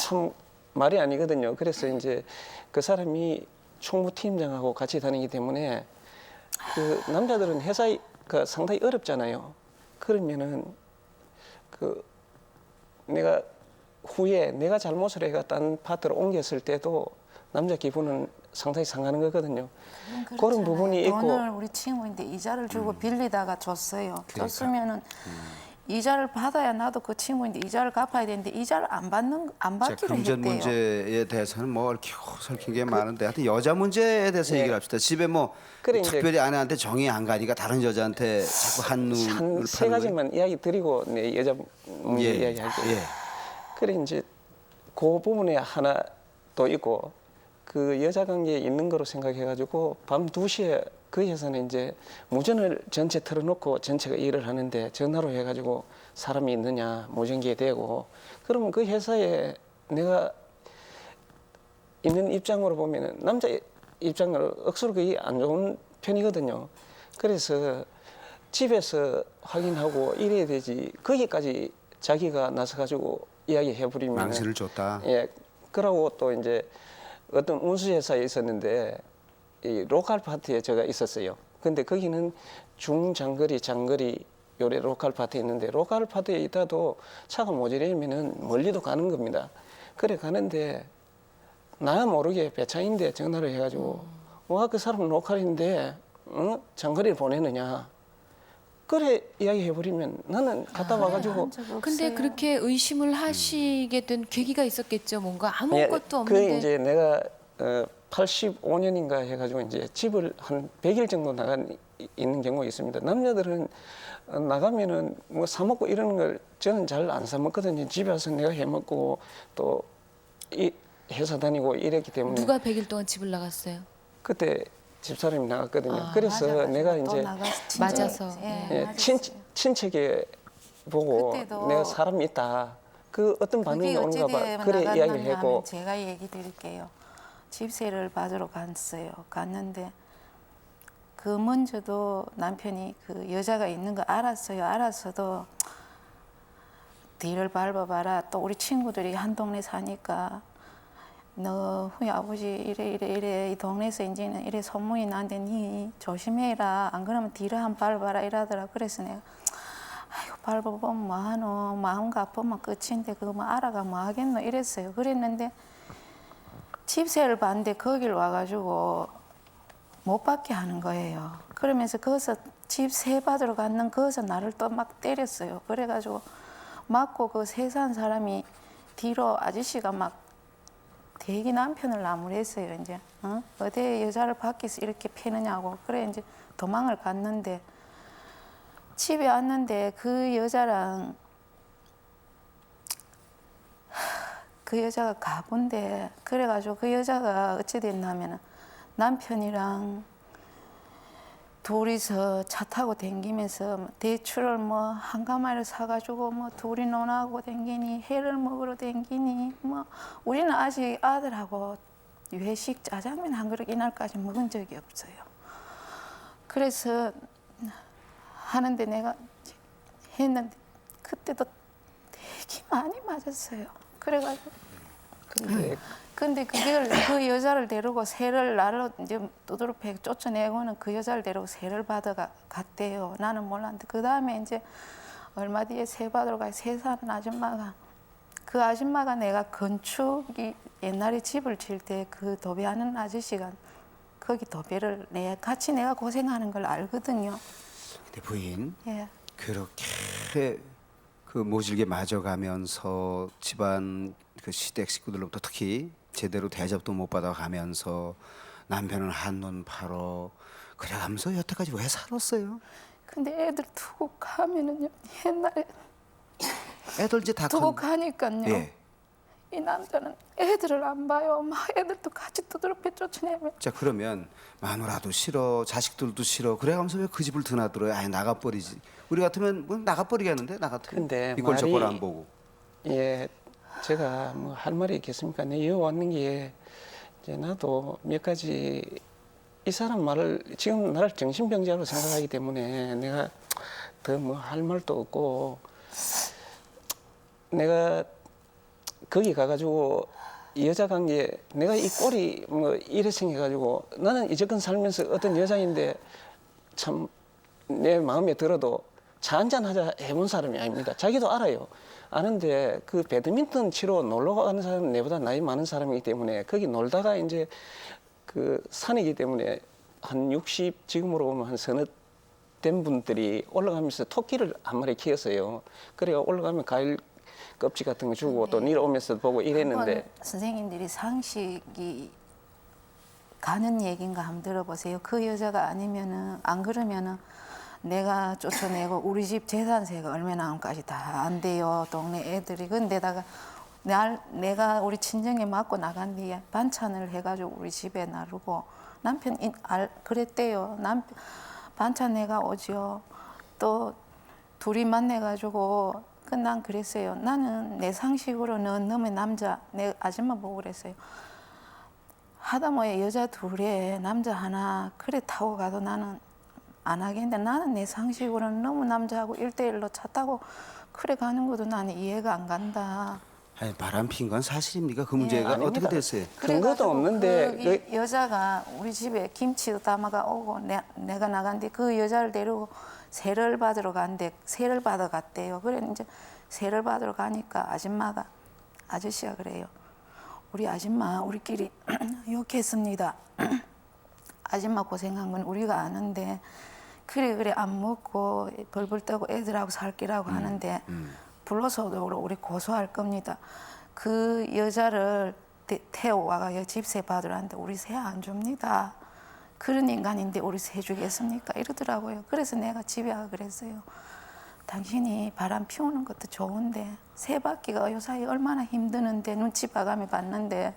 참 말이 아니거든요. 그래서 이제 그 사람이 총무팀장하고 같이 다니기 때문에 그 남자들은 회사가 그 상당히 어렵잖아요. 그러면은 그 내가 후에 내가 잘못을 해가 딴 파트로 옮겼을 때도 남자 기분은 상당히 상하는 거거든요. 그런 부분이 있고 돈을 우리 친구인데 이자를 주고 빌리다가 줬어요. 줬으면은 이자를 받아야 나도 그 친구인데 이자를 갚아야 되는데 이자를 안 자, 받기로 금전 했대요. 문제에 대해서는 뭐 이렇게 설킨 게 많은데 하여튼 여자 문제에 대해서 네. 얘기를 합시다. 집에 뭐 그래, 이제 특별히 아내한테 정이 안 가니까 다른 여자한테 자꾸 한눈을 한 파는 세 거예요? 가지만 이야기 드리고 내 여자 문제 예, 이야기할게요. 예. 그래 이제 그 부분에 하나 또 있고 그 여자 관계에 있는 거로 생각해가지고 밤 2시에 그 회사는 이제 무전을 전체 틀어놓고 전체가 일을 하는데 전화로 해가지고 사람이 있느냐 무전기에 대고 그러면 그 회사에 내가 있는 입장으로 보면은 남자 입장으로 억수로 그게 안 좋은 편이거든요. 그래서 집에서 확인하고 이래야 되지 거기까지 자기가 나서가지고 이야기해버리면 망신을 줬다. 예, 그러고 또 이제 어떤 운수회사에 있었는데 이 로컬 파티에 제가 있었어요. 근데 거기는 중장거리, 장거리 요래 로컬 파티에 있는데 로컬 파티에 있다도 차가 모자라면은 멀리도 가는 겁니다. 그래 가는데 나 모르게 배차인데 전화를 해가지고 와 그 사람 로컬인데 장거리를 보내느냐 그래 이야기해버리면 나는 갔다 와가지고 근데 그렇게 의심을 하시게 된 계기가 있었겠죠. 뭔가 아무것도 그 없는데. 이제 내가 85년인가 해가지고 이제 집을 한 100일 정도 있는 경우가 있습니다. 남자들은 나가면은 뭐 사 먹고 이러는 걸 저는 잘 안 사 먹거든요. 집에 와서 내가 해 먹고 또 이 회사 다니고 이랬기 때문에 누가 100일 동안 집을 나갔어요? 그때 집사람이 나갔거든요. 아, 그래서 내가 이제 맞아서. 예, 친척에 보고 그때도 내가 사람이 있다. 그 어떤 반응이 그게 오는가 봐. 어찌되면 그래 이야기를 나갔느냐 했고 하면 제가 얘기 드릴게요. 집세를 받으러 갔어요. 갔는데 그 먼저도 남편이 그 여자가 있는 거 알았어요. 알았어도 뒤를 밟아봐라. 또 우리 친구들이 한 동네 사니까 너 후에 아버지 이래 이 동네에서 이제는 이래 소문이 나는데 니 조심해라. 안 그러면 뒤를 한 밟아라 이러더라. 그래서 내가 아이고 밟아보면 뭐하노. 마음가 아프면 끝인데 그거 뭐 알아가 뭐 하겠노 이랬어요. 그랬는데 집세를 받는데 거길 와가지고 못 받게 하는 거예요. 그러면서 거기서 집세 받으러 갔는 거기서 나를 또 막 때렸어요. 그래가지고 맞고 그 세산 사람이 뒤로 아저씨가 막 되게 남편을 나무랬어요. 이제 어디 여자를 밖에서 이렇게 패느냐고. 그래 이제 도망을 갔는데 집에 왔는데 그 여자랑 그 여자가 가본데 그래가지고 그 여자가 어찌 됐냐면은 남편이랑 둘이서 차 타고 댕기면서 대추를 뭐 한 가마를 사가지고 뭐 둘이 논하고 댕기니 회를 먹으러 댕기니 뭐 우리는 아직 아들하고 회식 짜장면 한 그릇 이날까지 먹은 적이 없어요. 그래서 하는데 내가 했는데 그때도 되게 많이 맞았어요. 그래가지고 근데 그 여자를 데리고 세를 나를 이제 두드러 패 쫓아내고는 그 여자를 데리고 세를 받아 갔대요. 나는 몰랐는데 그 다음에 이제 얼마 뒤에 세 받으러 가요. 세 사는 아줌마가. 그 아줌마가 내가 건축이 옛날에 집을 질 때 그 도배하는 아저씨가 거기 도배를 같이 내가 고생하는 걸 알거든요. 근데 부인 예. 그렇게 그 모질게 맞아가면서 집안 그 시댁 식구들로부터 특히 제대로 대접도 못 받아가면서 남편은 한눈 팔어 그래가면서 여태까지 왜 살았어요? 근데 애들 두고 가면은요. 옛날에 애들 이제 다 두고 큰. 가니까요. 예. 이 남자는 애들을 안 봐요. 막 애들도 같이 두드럽게 쫓아내면. 자 그러면 마누라도 싫어, 자식들도 싫어. 그래가면서 왜 그 집을 드나들어요? 아예 나가버리지. 우리 같으면 뭐 나가버리겠는데 나 같으면. 근데 이꼴 저꼴 말이- 안 보고. 예, 제가 뭐 할 말이 있겠습니까? 내 이어 왔는 게 이제 나도 몇 가지 이 사람 말을 지금 나를 정신병자로 생각하기 때문에 내가 더 뭐 할 말도 없고 내가 거기 가가지고 여자 관계 내가 이 꼴이 뭐 이래 생겨가지고 나는 이제껏 살면서 어떤 여자인데 참 내 마음에 들어도 차 한잔 하자 해본 사람이 아닙니다. 자기도 알아요. 아는데 그 배드민턴 치러 놀러 가는 사람은 내보다 나이 많은 사람이기 때문에 거기 놀다가 이제 그 산이기 때문에 한 60 지금으로 보면 한 서너 된 분들이 올라가면서 토끼를 한 마리 키웠어요. 그래가 올라가면 과일 껍질 같은 거 주고 또 내려오면서 보고 이랬는데 한번 선생님들이 상식이 가는 얘기인가 한번 들어보세요. 그 여자가 아니면은 안 그러면은 내가 쫓아내고 우리 집 재산세가 얼마나 나온까지 다 안 돼요. 동네 애들이. 근데다가 내가 우리 친정에 맞고 나간 뒤에 반찬을 해가지고 우리 집에 나르고 남편 그랬대요. 남편 반찬 내가 오지요. 또 둘이 만나가지고 난 그랬어요. 나는 내 상식으로는 너의 남자 내 아줌마 보고 그랬어요. 하다못해 여자 둘에 남자 하나 그래 타고 가도 나는 안 하겠는데 나는 내 상식으로는 너무 남자하고 1대1로 차 타고 그래 가는 것도 나는 이해가 안 간다. 아니, 바람 핀 건 사실입니까? 그 문제가 아닙니다. 어떻게 됐어요? 근거도 없는데 거기 여자가 우리 집에 김치도 담아가 오고 내가 나간데 그 여자를 데리고 세를 받으러 간대. 세를 받아 갔대요. 그래 이제 세를 받으러 가니까 아저씨가 그래요. 우리 아줌마 우리끼리 욕했습니다. 아줌마 고생한 건 우리가 아는데 그래 안 먹고 벌벌 떠고 애들하고 살기라고 하는데 불러서도 우리 고소할 겁니다. 그 여자를 태워와가 집세 받으라는데 우리 세 안 줍니다. 그런 인간인데 우리 세 주겠습니까? 이러더라고요. 그래서 내가 집에 와 그랬어요. 당신이 바람 피우는 것도 좋은데 세 바퀴가 요사이 얼마나 힘드는데 눈치 봐가며 봤는데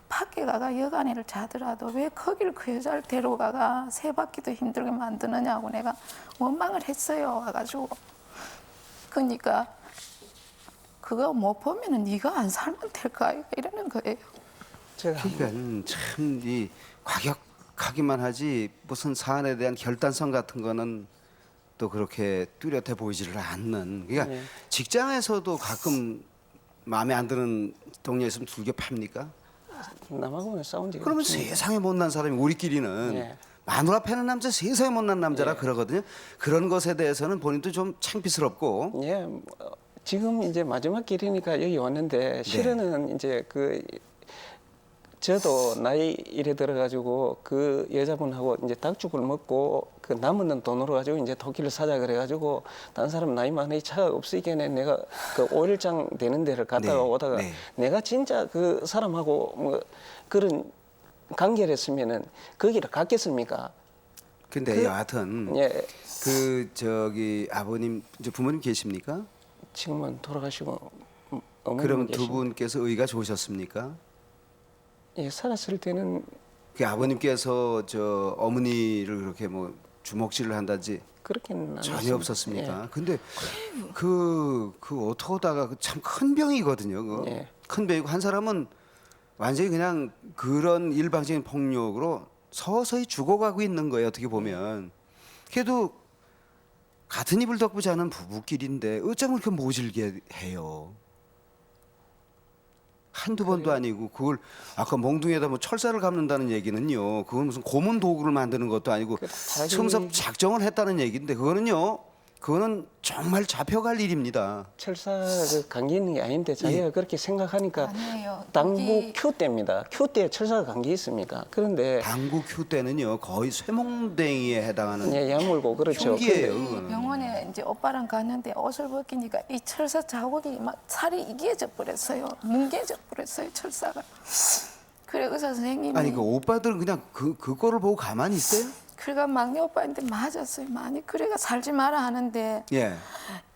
밖에 가가 여간이를 자더라도 왜 거길 그 여자를 데려가가 세 바퀴도 힘들게 만드느냐고 내가 원망을 했어요. 와가지고 그러니까 그거 못 보면은 네가 안 살면 될까 이러는 거예요. 제가 그러니까 참 이 과격하기만 하지 무슨 사안에 대한 결단성 같은 거는 또 그렇게 뚜렷해 보이지를 않는. 그러니까 네. 직장에서도 가끔 마음에 안 드는 동료 있으면 두개 팝니까? 남하고는 싸운 적이 그러면 없습니다. 세상에 못난 사람이 우리끼리는 네. 마누라 패는 남자 세상에 못난 남자라 네. 그러거든요. 그런 것에 대해서는 본인도 좀 창피스럽고. 예, 지금 이제 마지막 길이니까 여기 왔는데 실은 이제 그 저도 나이 이래 들어가지고 그 여자분하고 이제 닭죽을 먹고 그 남은 돈으로 가지고 이제 토끼를 사자 그래가지고 다른 사람 나이 많으니 차가 없으니까 내가 그 오일장 되는 데를 갔다가 네, 오다가 네. 내가 진짜 그 사람하고 뭐 그런 관계를 했으면은 거기를 갔겠습니까? 근데 여하튼 예, 그 저기 아버님 이제 부모님 계십니까? 지금은 돌아가시고 어머님 그러면 두 계시고. 분께서 의가 좋으셨습니까? 예, 살았을 때는 그 아버님께서 저 어머니를 그렇게 뭐 주먹질을 한다지 그렇게는 안 전혀 했습니다. 없었습니까? 예. 근데 그 어떡하다가 참 큰 병이거든요. 그 예. 큰 병이고 한 사람은 완전히 그냥 그런 일방적인 폭력으로 서서히 죽어가고 있는 거예요. 어떻게 보면. 그래도 같은 이불 덮고 자는 부부끼리인데 어쩌면 그렇게 모질게 해요. 한두 번도 아니고 그걸 아까 몽둥이에다 뭐 철사를 감는다는 얘기는요. 그건 무슨 고문 도구를 만드는 것도 아니고 자기- 성섭 작정을 했다는 얘기인데 그거는요. 그거는 정말 잡혀갈 일입니다. 철사 그 관계 있는 게 아닌데 자기가 그렇게 생각하니까 아니에요. 당부 여기- Q 때입니다. Q 때 철사가 관계 있습니까? 그런데 당구 큐 때는요 거의 쇠몽댕이에 해당하는 예, 야물고 그렇죠. 흉기예요. 근데 이 그거는. 병원에 이제 오빠랑 갔는데 옷을 벗기니까 이 철사 자국이 막 살이 이개져 버렸어요. 뭉개져 버렸어요, 철사가. 그래 의사 선생님이 아니 그 오빠들은 그냥 그거를 보고 가만히 있어요? 그래가 막내 오빠한테 맞았어요, 많이. 그래가 살지 마라 하는데 예.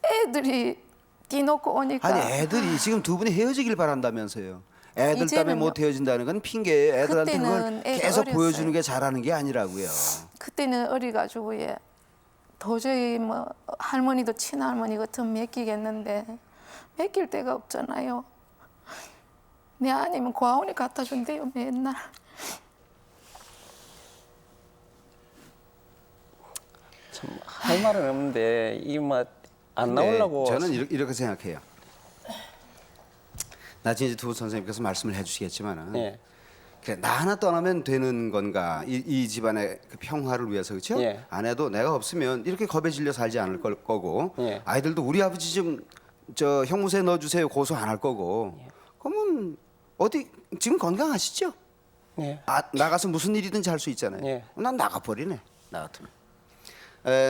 애들이 뛰놓고 오니까 아니 애들이 지금 두 분이 헤어지길 바란다면서요. 애들 때문에 이제는요. 못 헤어진다는 건 핑계예요. 애들한테 그걸 그때는 애가 계속 어렸어요. 보여주는 게 잘하는 게 아니라고요. 그때는 어리가지고 예 도저히 뭐 할머니도 친할머니 같으면 맡기겠는데 맡길 데가 없잖아요. 내 아니면 고아원에 갖다 준대요 맨날. 참 할 말은 없는데 이맛 안 근데 나오려고 저는 이렇게 생각해요. 나중에 이제 두 선생님께서 말씀을 해주시겠지만은 예. 그래, 나 하나 떠나면 되는 건가 이 집안의 그 평화를 위해서 그렇죠? 예. 아내도 내가 없으면 이렇게 겁에 질려 살지 않을 거고 예. 아이들도 우리 아버지 좀 저 형무소에 넣어주세요 고소 안 할 거고 그러면 어디 지금 건강하시죠? 예. 나가서 무슨 일이든지 할 수 있잖아요. 예. 난 나가버리네 나 같으면.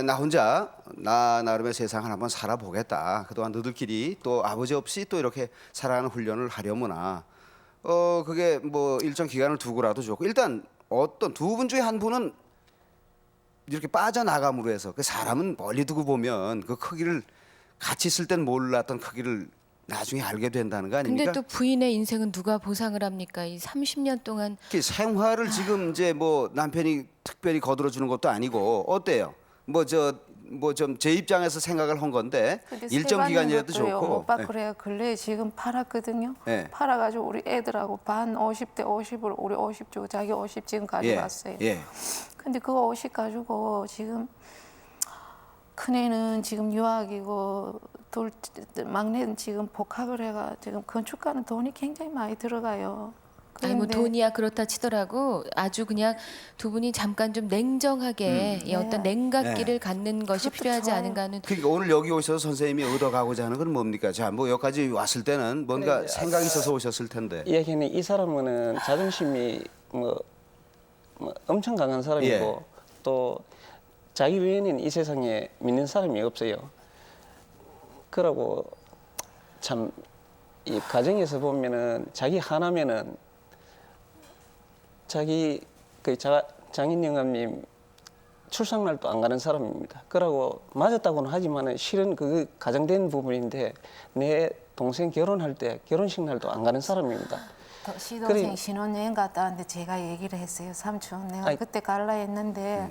나 혼자 나름의 세상을 한번 살아보겠다. 그동안 너들끼리 또 아버지 없이 또 이렇게 살아가는 훈련을 하려무나 그게 뭐 일정 기간을 두고라도 좋고 일단 어떤 두 분 중에 한 분은 이렇게 빠져나감으로 해서 그 사람은 멀리 두고 보면 그 크기를 같이 있을 땐 몰랐던 크기를 나중에 알게 된다는 거 근데 아닙니까? 또 부인의 인생은 누가 보상을 합니까? 이 30년 동안 이렇게 생활을 지금 이제 뭐 남편이 특별히 거들어 주는 것도 아니고 어때요? 뭐 좀 제 입장에서 생각을 한 건데 근데 일정 세 기간이라도 받는 것도요, 좋고. 오빠 예. 그래요. 근래 지금 팔았거든요. 예. 팔아가지고 우리 애들하고 반 50대 50을 우리 50 주고 자기 50 지금 가져갔어요. 예. 근데 그거 50 가지고 지금 큰애는 지금 유학이고 막내는 지금 복학을 해가 지금 건축가는 돈이 굉장히 많이 들어가요. 아니 뭐 그런데 돈이야 그렇다 치더라고 아주 그냥 두 분이 잠깐 좀 냉정하게 이 어떤 냉각기를 갖는 것이 그것도 필요하지 좋아요. 않은가 하는 그러니까 오늘 여기 오셔서 선생님이 얻어가고자 하는 건 뭡니까? 자, 뭐 여기까지 왔을 때는 뭔가 그래, 생각이 있어서 오셨을 텐데. 이야기는 이 사람은 자존심이 뭐 엄청 강한 사람이고 예. 또 자기 외에는 이 세상에 믿는 사람이 없어요. 그러고 참 이 가정에서 보면은 자기 하나면은 자기 그 장인 영감님 출산날도 안 가는 사람입니다. 그러고 맞았다고는 하지만은 실은 그 가정된 부분인데 내 동생 결혼할 때 결혼식 날도 안 가는 사람입니다. 시동생 그래. 신혼여행 갔다 왔는데 제가 얘기를 했어요. 삼촌 내가 아이. 그때 갈라 했는데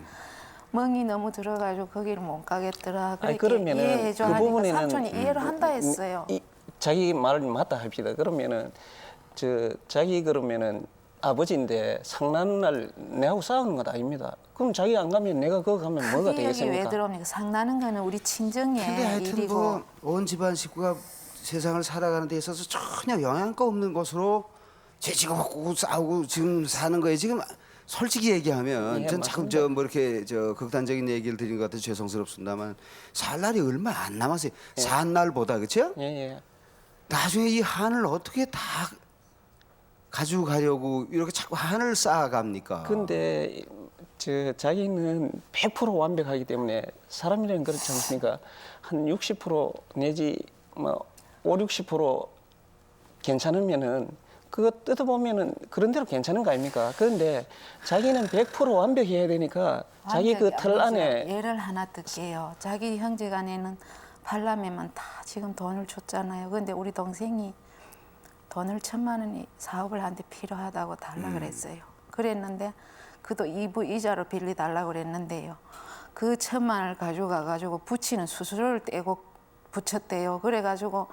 멍이 너무 들어가지고 거기를 못 가겠더라. 아니, 그렇게 그러면은 이해해줘 그 하니까 부분에는 삼촌이 이해를 한다 했어요. 자기 말을 맞다 합시다. 그러면은 자기 그러면은 아버지인데 상나는 날 내하고 싸우는 것 아닙니다. 그럼 자기 안 가면 내가 거기 가면 뭐가 그게 여기 왜 되겠습니까? 들어옵니까? 상나는 거는 우리 친정의 근데 하여튼 일이고 뭐 온 집안 식구가 세상을 살아가는 데 있어서 전혀 영향가 없는 것으로 죄지고 먹고 싸우고 지금 사는 거예요. 지금 솔직히 얘기하면 예, 전 자꾸 맞습니다. 뭐 이렇게 극단적인 얘기를 드린 것 같아서 죄송스럽습니다만 살 날이 얼마 안 남았어요. 산 날보다 그렇죠? 예, 예. 나중에 이 한을 어떻게 다 가지고 가려고 이렇게 자꾸 한을 쌓아갑니까? 근데 자기는 100% 완벽하기 때문에 사람이라는 그렇지 않습니까? 한 60% 내지 뭐 5, 60% 괜찮으면은 그거 뜯어보면은 그런 대로 괜찮은 거 아닙니까? 그런데 자기는 100% 완벽해야 되니까 자기 그 완벽히 틀 아버지가 안에 예를 하나 뜰게요. 자기 형제간에는 parlament만 다 지금 돈을 줬잖아요. 근데 우리 동생이 돈을 1,000만 원이 사업을 하는데 필요하다고 달라 그랬어요. 그랬는데 그도 2부 이자로 빌리 달라고 그랬는데요. 그 1,000만 원을 가지고 붙이는 수수료를 떼고 붙였대요. 그래가지고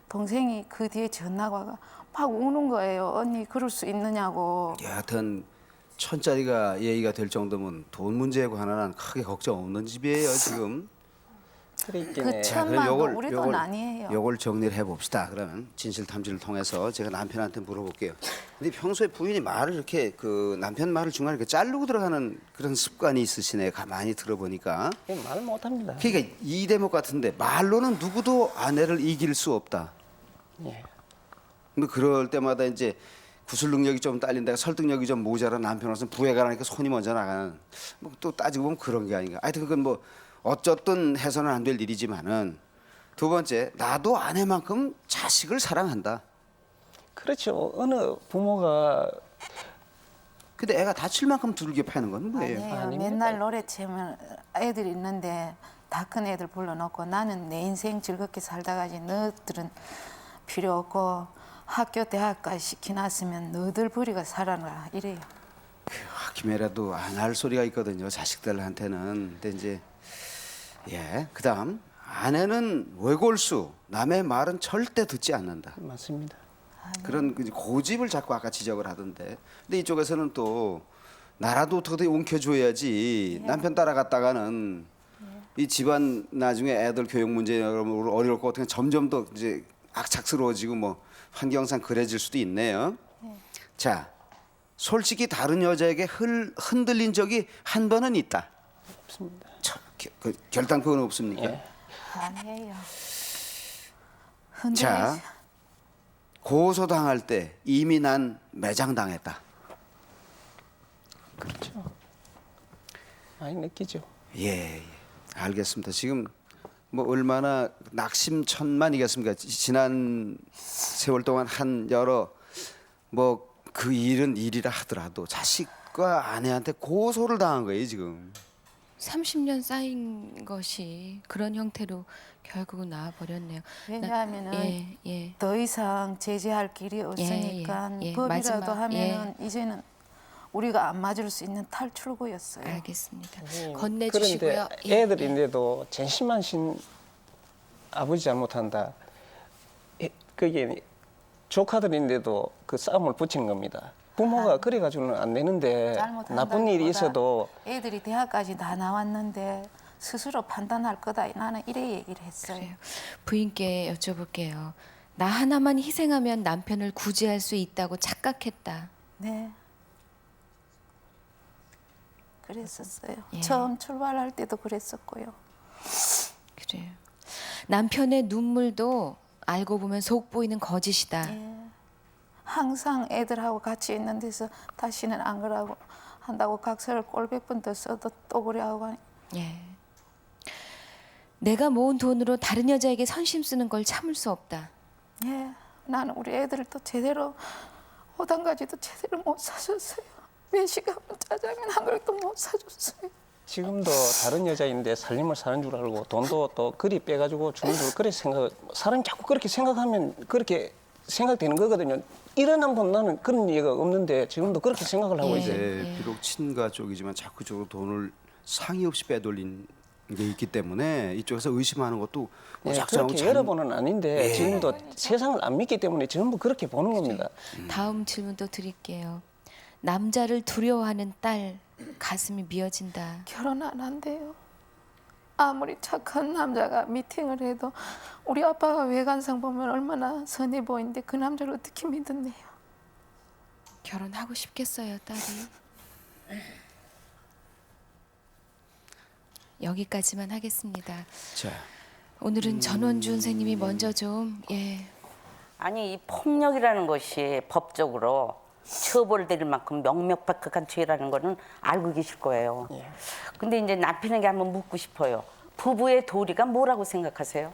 동생이 그 뒤에 전화가 와가 막 우는 거예요. 언니 그럴 수 있느냐고. 여하튼 1,000짜리가 얘기가 될 정도면 돈 문제에 관한 한 크게 걱정 없는 집이에요 지금. 그랬긴 그 해. 천만 원 우리 돈 아니에요. 요걸 정리를 해봅시다. 그러면 진실 탐지를 통해서 제가 남편한테 물어볼게요. 근데 평소에 부인이 말을 이렇게 그 남편 말을 중간에 이렇게 자르고 들어가는 그런 습관이 있으시네. 가만히 들어보니까. 말 못합니다. 그러니까 이 대목 같은데 말로는 누구도 아내를 이길 수 없다. 예. 근데 그럴 때마다 이제 구술 능력이 좀 딸린다가 설득력이 좀 모자란 남편으로서는 부해가 나니까 손이 먼저 나가는 뭐 또 따지고 보면 그런 게 아닌가. 하여튼 그건 뭐 어쨌든 해서는 안 될 일이지만은 두 번째 나도 아내만큼 자식을 사랑한다. 그렇죠. 어느 부모가 근데 애가 다칠 만큼 두들겨 패는 건 뭐예요? 아니에요. 아닙니다. 맨날 노래 치면 애들 있는데 다 큰 애들 불러놓고 나는 내 인생 즐겁게 살다 가지 너희들은 필요 없고 학교 대학까지 시켜놨으면 너희들 부리가 살아라 이래요. 김해라도 안 할 소리가 있거든요. 자식들한테는. 근데 이제 그다음 아내는 외골수 남의 말은 절대 듣지 않는다. 맞습니다. 그런 그 고집을 자꾸 아까 지적을 하던데. 근데 이쪽에서는 또 나라도 어떻게 옮겨줘야지 남편 따라갔다가는 이 집안 나중에 애들 교육 문제로 어려울 것 같으면 점점 더 이제 악착스러워지고 뭐 환경상 그래질 수도 있네요. 자, 솔직히 다른 여자에게 흔들린 적이 한 번은 있다. 없습니다. 그 결단표는 없습니까? 예. 아니에요. 자, 고소 당할 때 이미 난 매장당했다. 그렇죠. 많이 느끼죠. 예, 알겠습니다. 지금 뭐 얼마나 낙심천만이겠습니까? 지난 세월 동안 한 여러 뭐 그 일은 일이라 하더라도 자식과 아내한테 고소를 당한 거예요 지금. 30년 쌓인 것이 그런 형태로 결국은 나와버렸네요. 왜냐하면은 예. 더 이상 제재할 길이 없으니까 예. 법이라도 마지막, 하면은 이제는 우리가 안 맞을 수 있는 탈출구였어요. 알겠습니다. 그런데 건네주시고요. 예. 애들인데도 전심만신 아버지 잘못한다. 그게 조카들인데도 그 싸움을 붙이는 겁니다. 부모가 그래가지고는 안 되는데 나쁜 일이 있어도 애들이 대학까지 다 나왔는데 스스로 판단할 거다. 나는 이래 얘기를 했어요. 그래요. 부인께 여쭤볼게요. 나 하나만 희생하면 남편을 구제할 수 있다고 착각했다. 네. 그랬었어요. 예. 처음 출발할 때도 그랬었고요. 그래요. 남편의 눈물도 알고 보면 속 보이는 거짓이다. 예. 항상 애들하고 같이 있는 데서 다시는 안 그러고 한다고 각서를 꼴백 번 더 써도 또 그래 하고 하니 예. 내가 모은 돈으로 다른 여자에게 선심 쓰는 걸 참을 수 없다. 예. 나는 우리 애들을 또 제대로 호당가지도 제대로 못 사줬어요. 외식하면 짜장면 한 그릇도 못 사줬어요. 지금도 다른 여자인데 살림을 사는 줄 알고 돈도 또 그리 빼가지고 주는 줄 그렇게 생각. 사람이 자꾸 그렇게 생각하면 그렇게 생각되는 거거든요. 일어난 번 나는 그런 얘기가 없는데 지금도 그렇게 생각을 하고 있어요. 이제 비록 친가 쪽이지만 자꾸적으로 돈을 상의 없이 빼돌린 게 있기 때문에 이쪽에서 의심하는 것도 예, 작정하고 그렇게 여러 번은 아닌데 지금도 세상을 안 믿기 때문에 전부 그렇게 보는 겁니다. 다음 질문 또 드릴게요. 남자를 두려워하는 딸 가슴이 미어진다. 결혼 안 한대요. 아무리 착한 남자가 미팅을 해도 우리 아빠가 외관상 보면 얼마나 선해 보이는데 그 남자를 어떻게 믿었네요. 결혼하고 싶겠어요, 딸이. 여기까지만 하겠습니다. 자, 오늘은 전원주 선생님이 먼저 좀 아니 이 폭력이라는 것이 법적으로 처벌될 만큼 명명백백한 죄라는 거는 알고 계실 거예요. 근데 이제 남편에게 한번 묻고 싶어요. 부부의 도리가 뭐라고 생각하세요?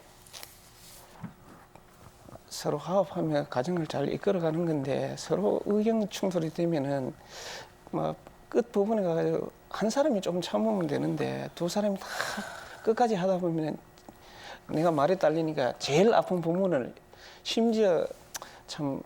서로 화합하며 가정을 잘 이끌어가는 건데 서로 의견 충돌이 되면은 뭐 끝 부분에 가서 한 사람이 좀 참으면 되는데 두 사람이 다 끝까지 하다 보면 내가 말에 딸리니까 제일 아픈 부분을 심지어 참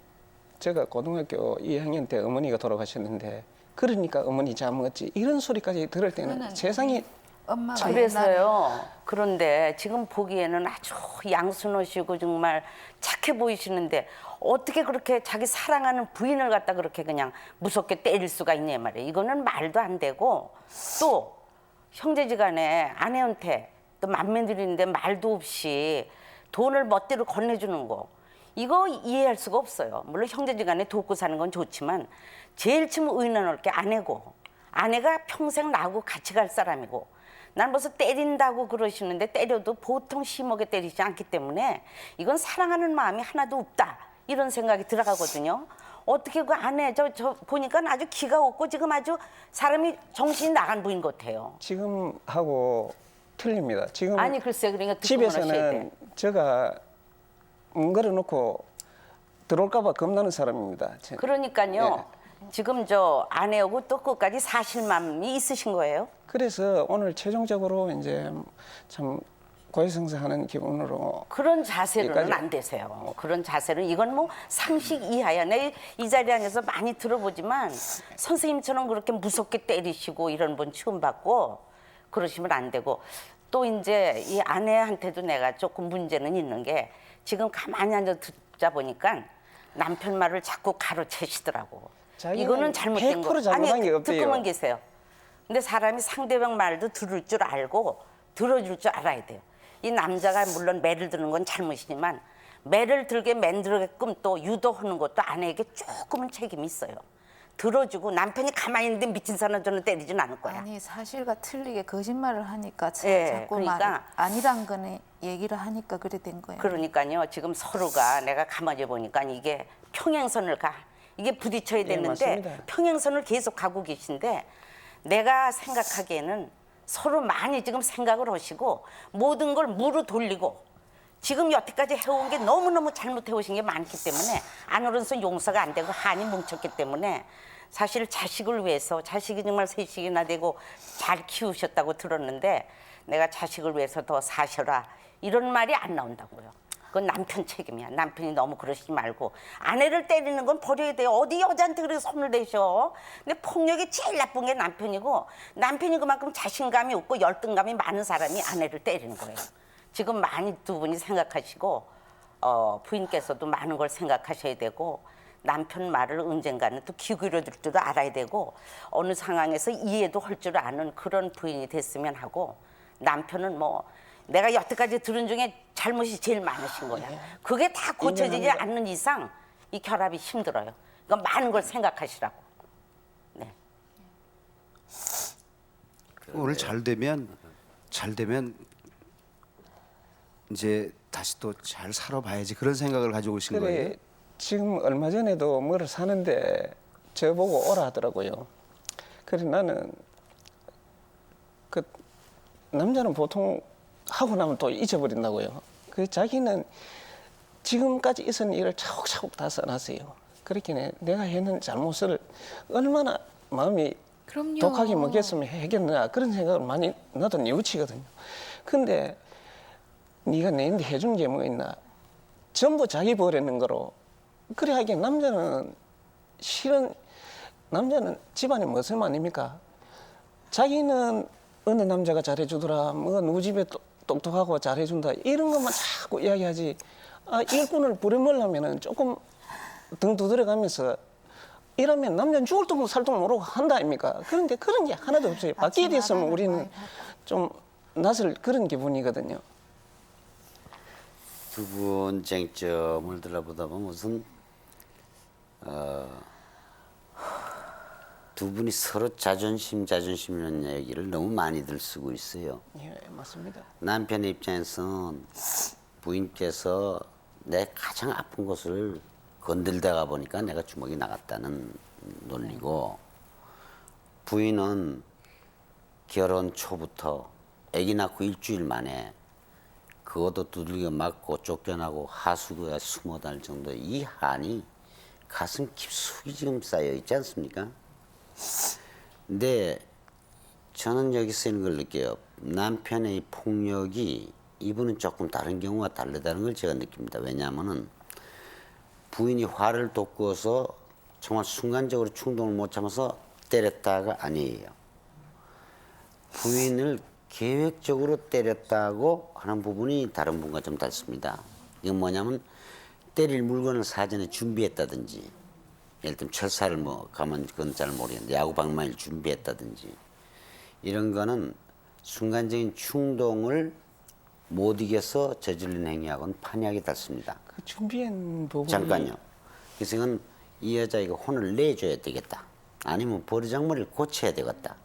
제가 고등학교 2학년 때 어머니가 돌아가셨는데 그러니까 어머니 잠었지 이런 소리까지 들을 때는 세상이 엄마가 그래서요. 그런데 지금 보기에는 아주 양순하시고 정말 착해 보이시는데 어떻게 그렇게 자기 사랑하는 부인을 갖다 그렇게 그냥 무섭게 때릴 수가 있냐 말이에요. 이거는 말도 안 되고 또 형제지간에 아내한테 또 맏며느리인데 말도 없이 돈을 멋대로 건네주는 거 이거 이해할 수가 없어요. 물론 형제지간에 돕고 사는 건 좋지만 제일 처음 의논할 게 아내고 아내가 평생 나하고 같이 갈 사람이고 난 벌써 때린다고 그러시는데 때려도 보통 심하게 때리지 않기 때문에 이건 사랑하는 마음이 하나도 없다 이런 생각이 들어가거든요. 어떻게 그 아내 저 보니까 아주 기가 없고 지금 아주 사람이 정신이 나간 분인 것 같아요. 지금 하고 틀립니다. 지금 아니 글쎄 그러니까 듣고 하셔야 돼. 집에서는 제가 문 걸어놓고 들어올까봐 겁나는 사람입니다. 그러니까요. 지금 저 아내하고 또 끝까지 사실맘이 있으신 거예요? 그래서 오늘 최종적으로 이제 참 고해성사하는 기분으로 그런 자세로는 여기까지. 안 되세요. 그런 자세는 이건 뭐 상식 이하야. 내 이 자리에 앉아서 많이 들어보지만 선생님처럼 그렇게 무섭게 때리시고 이런 분 처음 봤고 그러시면 안 되고 또 이제 이 아내한테도 내가 조금 문제는 있는 게 지금 가만히 앉아 듣자 보니까 남편 말을 자꾸 가로채시더라고. 자기는 이거는 잘못된 100% 거. 잘못한 게 없대요. 듣고만 계세요. 근데 사람이 상대방 말도 들을 줄 알고 들어줄 줄 알아야 돼요. 이 남자가 물론 매를 드는 건 잘못이지만 매를 들게 만들게끔 또 유도하는 것도 아내에게 조금은 책임이 있어요. 들어주고 남편이 가만히 있는데 미친 사람 저는 때리진 않을 거야. 아니 사실과 틀리게 거짓말을 하니까 예, 자꾸 그러니까. 아니란 거는 얘기를 하니까 그래 된 거예요. 그러니까요. 지금 서로가 내가 가만히 보니까 이게 평행선을 가. 이게 부딪혀야 되는데 맞습니다. 평행선을 계속 가고 계신데 내가 생각하기에는 서로 많이 지금 생각을 하시고 모든 걸 무로 돌리고 지금 여태까지 해온 게 너무너무 잘못해오신 게 많기 때문에 안으로서 용서가 안 되고 한이 뭉쳤기 때문에 사실 자식을 위해서 자식이 정말 셋씩이나 되고 잘 키우셨다고 들었는데 내가 자식을 위해서 더 사셔라 이런 말이 안 나온다고요. 그건 남편 책임이야. 남편이 너무 그러시지 말고 아내를 때리는 건 버려야 돼요. 어디 여자한테 그렇게 손을 대셔. 근데 폭력이 제일 나쁜 게 남편이고 남편이 그만큼 자신감이 없고 열등감이 많은 사람이 아내를 때리는 거예요. 지금 많이 두 분이 생각하시고 부인께서도 많은 걸 생각하셔야 되고 남편 말을 언젠가는 또 귀 기울여줄 줄도 알아야 되고 어느 상황에서 이해도 할 줄 아는 그런 부인이 됐으면 하고 남편은 뭐 내가 여태까지 들은 중에 잘못이 제일 많으신 거야. 그게 다 고쳐지지 인정합니다. 않는 이상 이 결합이 힘들어요. 그러니까 많은 걸 생각하시라고. 네. 오늘 잘 되면 이제 다시 또 잘 살아봐야지 그런 생각을 가지고 오신 그래 거예요. 지금 얼마 전에도 뭐를 사는데 저보고 오라 하더라고요. 그래 나는 그 남자는 보통 하고 나면 또 잊어버린다고요. 그 자기는 지금까지 있었던 일을 차곡차곡 다 써놨어요. 그렇게 내가 했는 잘못을 얼마나 마음이 그럼요. 독하게 먹였으면 해겠나 그런 생각을 많이 나도 뉘우치거든요. 근데 네가 내한테 해준 게 뭐 있나? 전부 자기 버리는 거로. 그래 하기엔 남자는 실은 남자는 집안의 모습 아닙니까? 자기는 어느 남자가 잘해주더라, 뭐 누구 집에 똑똑하고 잘해준다 이런 것만 자꾸 이야기하지. 일꾼을 부려먹으려면은 조금 등 두드려가면서 이러면 남자는 죽을 둥 살 둥 모르고 한다 아닙니까? 그런데 그런 게 하나도 없어요. 바뀌게 됐으면 우리는 좀 낯을 그런 기분이거든요. 두 분 쟁점을 들어보다 보면 무슨 두 분이 서로 자존심이라는 얘기를 너무 많이들 쓰고 있어요. 예, 맞습니다. 남편의 입장에서는 부인께서 내 가장 아픈 곳을 건들다가 보니까 내가 주먹이 나갔다는 논리고 부인은 결혼 초부터 아기 낳고 일주일 만에 그것도 두들겨 맞고 쫓겨나고 하수구에 숨어 달 정도의 이 한이 가슴 깊숙이 지금 쌓여 있지 않습니까? 근데 저는 여기서 이런 걸 느껴요. 남편의 폭력이 이분은 조금 다른 경우와 다르다는 걸 제가 느낍니다. 왜냐하면은 부인이 화를 돋구어서 정말 순간적으로 충동을 못 참아서 때렸다가 아니에요. 부인을 계획적으로 때렸다고 하는 부분이 다른 분과 좀 다릅니다. 이건 뭐냐면 때릴 물건을 사전에 준비했다든지 예를 들면 철사를 뭐 가면 그건 잘 모르겠는데 야구방망이를 준비했다든지 이런 거는 순간적인 충동을 못 이겨서 저지른 행위하고는 판이하게 다릅니다. 그 준비한 부분이 잠깐요. 그래서 이건 이 여자에게 혼을 내줘야 되겠다. 아니면 버르장머리를 고쳐야 되겠다.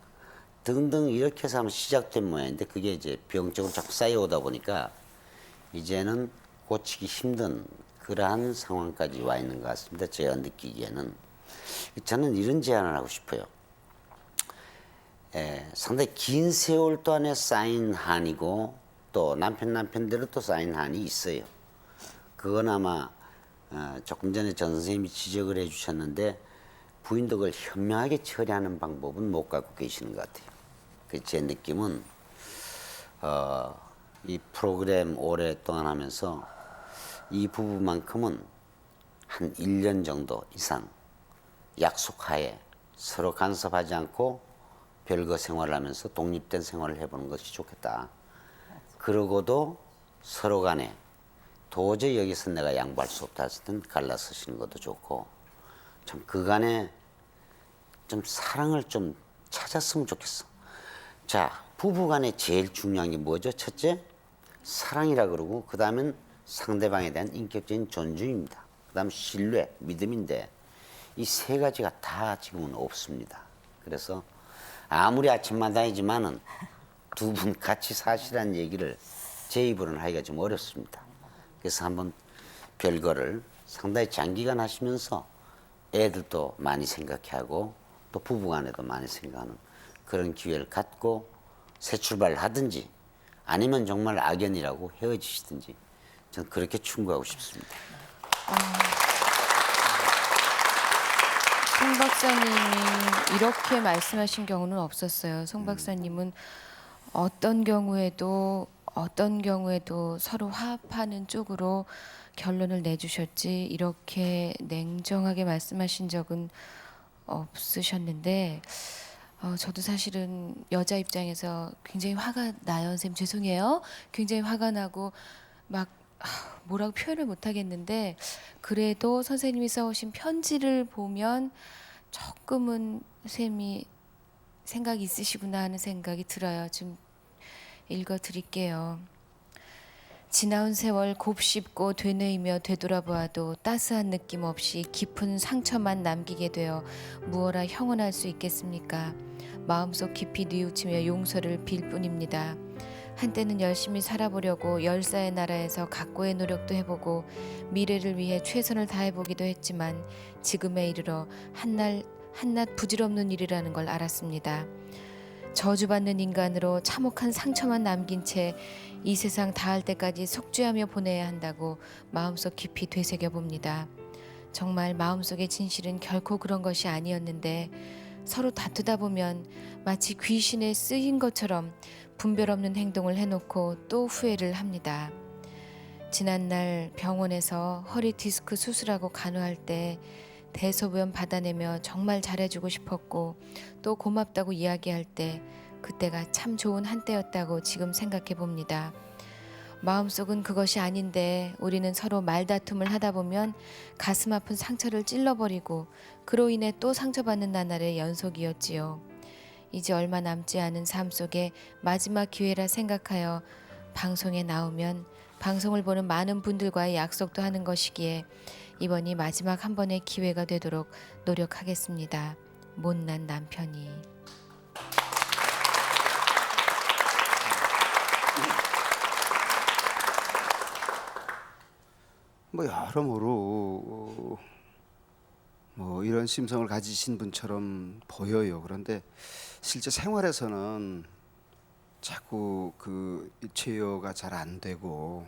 등등 이렇게 해서 하면 시작된 모양인데 그게 이제 병적으로 자꾸 쌓여오다 보니까 이제는 고치기 힘든 그러한 상황까지 와 있는 것 같습니다. 제가 느끼기에는. 저는 이런 제안을 하고 싶어요. 상당히 긴 세월 동안에 쌓인 한이고 또 남편대로 또 쌓인 한이 있어요. 그건 아마 조금 전에 전 선생님이 지적을 해주셨는데 부인도 그걸 현명하게 처리하는 방법은 못 갖고 계시는 것 같아요. 제 느낌은 이 프로그램 오랫동안 하면서 이 부부만큼은 한 1년 정도 이상 약속하에 서로 간섭하지 않고 별거 생활을 하면서 독립된 생활을 해보는 것이 좋겠다. 그러고도 서로 간에 도저히 여기서 내가 양보할 수 없다 했을 땐 갈라서시는 것도 좋고 참 그간에 좀 사랑을 좀 찾았으면 좋겠어. 자, 부부간에 제일 중요한 게 뭐죠? 첫째, 사랑이라 그러고 그 다음엔 상대방에 대한 인격적인 존중입니다. 그 다음 신뢰, 믿음인데 이 세 가지가 다 지금은 없습니다. 그래서 아무리 아침마당이지만은 두 분 같이 사시라는 얘기를 제 입으로는 하기가 좀 어렵습니다. 그래서 한번 별거를 상당히 장기간 하시면서 애들도 많이 생각하고 또 부부간에도 많이 생각하는 그런 기회를 갖고 새 출발을 하든지 아니면 정말 악연이라고 헤어지시든지 저는 그렇게 충고하고 싶습니다. 송 박사님이 이렇게 말씀하신 경우는 없었어요. 송 박사님은 어떤 경우에도 서로 화합하는 쪽으로 결론을 내주셨지 이렇게 냉정하게 말씀하신 적은 없으셨는데 저도 사실은 여자 입장에서 굉장히 화가 나요. 선생님 죄송해요. 굉장히 화가 나고 막 뭐라고 표현을 못 하겠는데 그래도 선생님이 써오신 편지를 보면 조금은 선생님이 생각이 있으시구나 하는 생각이 들어요. 좀 읽어드릴게요. 지나온 세월 곱씹고 되뇌이며 되돌아보아도 따스한 느낌 없이 깊은 상처만 남기게 되어 무어라 형언할 수 있겠습니까? 마음속 깊이 뉘우치며 용서를 빌 뿐입니다. 한때는 열심히 살아보려고 열사의 나라에서 각고의 노력도 해보고 미래를 위해 최선을 다해보기도 했지만 지금에 이르러 한낱 부질없는 일이라는 걸 알았습니다. 저주받는 인간으로 참혹한 상처만 남긴 채 이 세상 닿을 때까지 속죄하며 보내야 한다고 마음속 깊이 되새겨봅니다. 정말 마음속의 진실은 결코 그런 것이 아니었는데 서로 다투다 보면 마치 귀신에 쓰인 것처럼 분별 없는 행동을 해놓고 또 후회를 합니다. 지난날 병원에서 허리 디스크 수술하고 간호할 때 대소변 받아내며 정말 잘해주고 싶었고 또 고맙다고 이야기할 때 그때가 참 좋은 한때였다고 지금 생각해 봅니다. 마음속은 그것이 아닌데 우리는 서로 말다툼을 하다 보면 가슴 아픈 상처를 찔러버리고 그로 인해 또 상처받는 나날의 연속이었지요. 이제 얼마 남지 않은 삶 속에 마지막 기회라 생각하여 방송에 나오면 방송을 보는 많은 분들과의 약속도 하는 것이기에 이번이 마지막 한 번의 기회가 되도록 노력하겠습니다. 못난 남편이. 뭐 여러모로 뭐 이런 심성을 가지신 분처럼 보여요. 그런데 실제 생활에서는 자꾸 그 제어가 잘 안 되고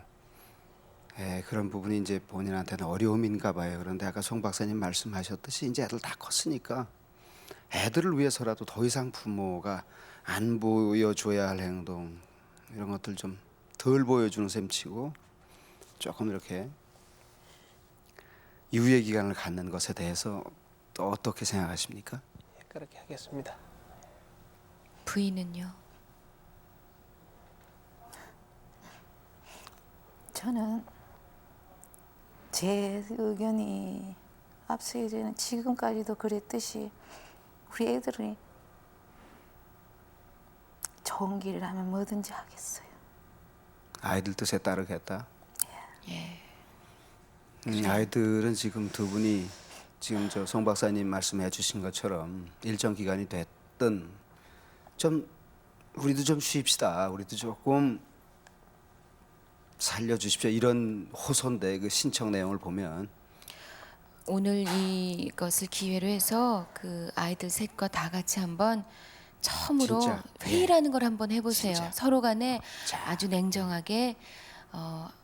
그런 부분이 이제 본인한테는 어려움인가 봐요. 그런데 아까 송 박사님 말씀하셨듯이 이제 애들 다 컸으니까 애들을 위해서라도 더 이상 부모가 안 보여줘야 할 행동 이런 것들 좀 덜 보여주는 셈치고 조금 이렇게 유예 기간을 갖는 것에 대해서 또 어떻게 생각하십니까? 예, 그렇게 하겠습니다. 부인은요? 저는 제 의견이 앞서 이제는 지금까지도 그랬듯이 우리 애들이 좋은 길을 하면 뭐든지 하겠어요. 아이들 뜻에 따르겠다. 예. 아이들은 지금 두 분이 지금 저 송 박사님 말씀해 주신 것처럼 일정 기간이 됐든 좀 우리도 좀 쉬입시다. 우리도 조금 살려주십시오. 이런 호소인데 그 신청 내용을 보면 오늘 이것을 기회로 해서 그 아이들 셋과 다 같이 한번 처음으로 진짜, 회의라는 걸 한번 해보세요. 진짜. 서로 간에 아주 냉정하게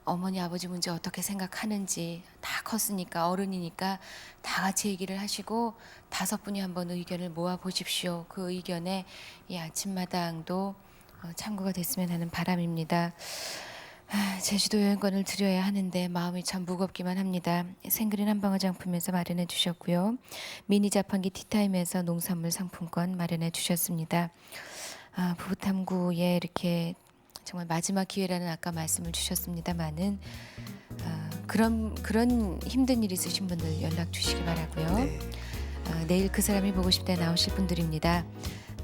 어머니 아버지 문제 어떻게 생각하는지 다 컸으니까 어른이니까 다 같이 얘기를 하시고 5분이 한번 의견을 모아 보십시오. 그 의견에 이 아침마당도 참고가 됐으면 하는 바람입니다. 제주도 여행권을 드려야 하는데 마음이 참 무겁기만 합니다. 생그린 한방 화장품에서 마련해 주셨고요. 미니 자판기 티타임에서 농산물 상품권 마련해 주셨습니다. 부부탐구에 이렇게 정말 마지막 기회라는 아까 말씀을 주셨습니다만은 그런 힘든 일 있으신 분들 연락 주시기 바라고요. 내일 그 사람이 보고 싶다 나오실 분들입니다.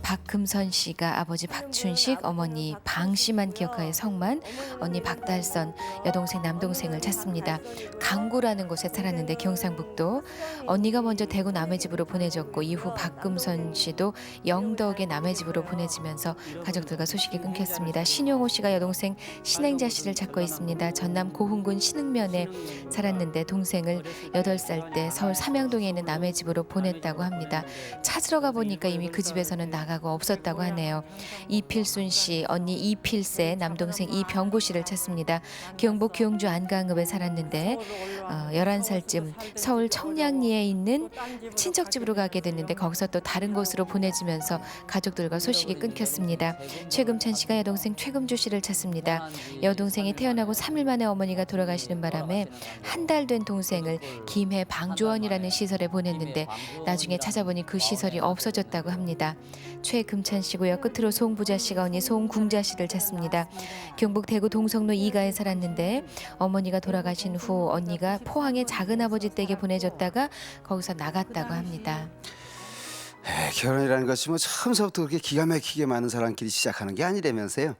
박금선 씨가 아버지 박춘식, 어머니 방 씨만 기억하여 성만, 언니 박달선, 여동생 남동생을 찾습니다. 강구라는 곳에 살았는데 경상북도. 언니가 먼저 대구 남의 집으로 보내졌고 이후 박금선 씨도 영덕의 남의 집으로 보내지면서 가족들과 소식이 끊겼습니다. 신용호 씨가 여동생 신행자 씨를 찾고 있습니다. 전남 고흥군 신흥면에 살았는데 동생을 8살 때 서울 삼양동에 있는 남의 집으로 보냈다고 합니다. 찾으러 가보니까 이미 그 집에서는 나가고 없었다고 하네요. 이필순 씨, 언니 이필세, 남동생 이병구 씨를 찾습니다. 경북 교영주 안강읍에 살았는데 11살쯤 서울 청량리에 있는 친척집으로 가게 됐는데 거기서 또 다른 곳으로 보내지면서 가족들과 소식이 끊겼습니다. 최금찬 씨가 여동생 최금주 씨를 찾습니다. 여동생이 태어나고 3일 만에 어머니가 돌아가시는 바람에 한 달 된 동생을 김해 방조원이라는 시설에 보냈는데 나중에 찾아보니 그 시설이 없어졌다고 합니다. 최금찬 씨고요. 끝으로 송부자 씨가 언니 송궁자 씨를 찾습니다. 경북 대구 동성로 이가에 살았는데 어머니가 돌아가신 후 언니가 포항의 작은아버지 댁에 보내줬다가 거기서 나갔다고 합니다. 결혼이라는 것이 뭐 처음서부터 그렇게 기가 막히게 많은 사람끼리 시작하는 게 아니라면서요.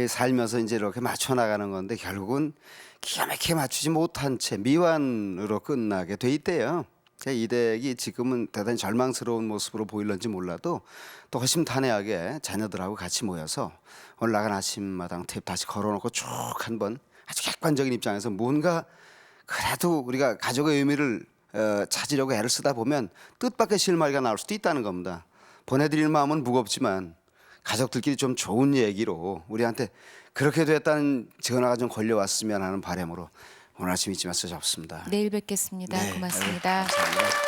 살면서 이제 이렇게 맞춰 나가는 건데 결국은 기가 막히게 맞추지 못한 채 미완으로 끝나게 돼 있대요. 이 댁이 지금은 대단히 절망스러운 모습으로 보일런지 몰라도 또 허심탄회하게 자녀들하고 같이 모여서 오늘 나간 아침마당 탭 다시 걸어놓고 쭉 한번 아주 객관적인 입장에서 뭔가 그래도 우리가 가족의 의미를 찾으려고 애를 쓰다 보면 뜻밖의 실마리가 나올 수도 있다는 겁니다. 보내드릴 마음은 무겁지만 가족들끼리 좀 좋은 얘기로 우리한테 그렇게 됐다는 전화가 좀 걸려왔으면 하는 바람으로 오늘 아침 잊지 마시고 잡습니다. 내일 뵙겠습니다. 네, 고맙습니다. 감사합니다.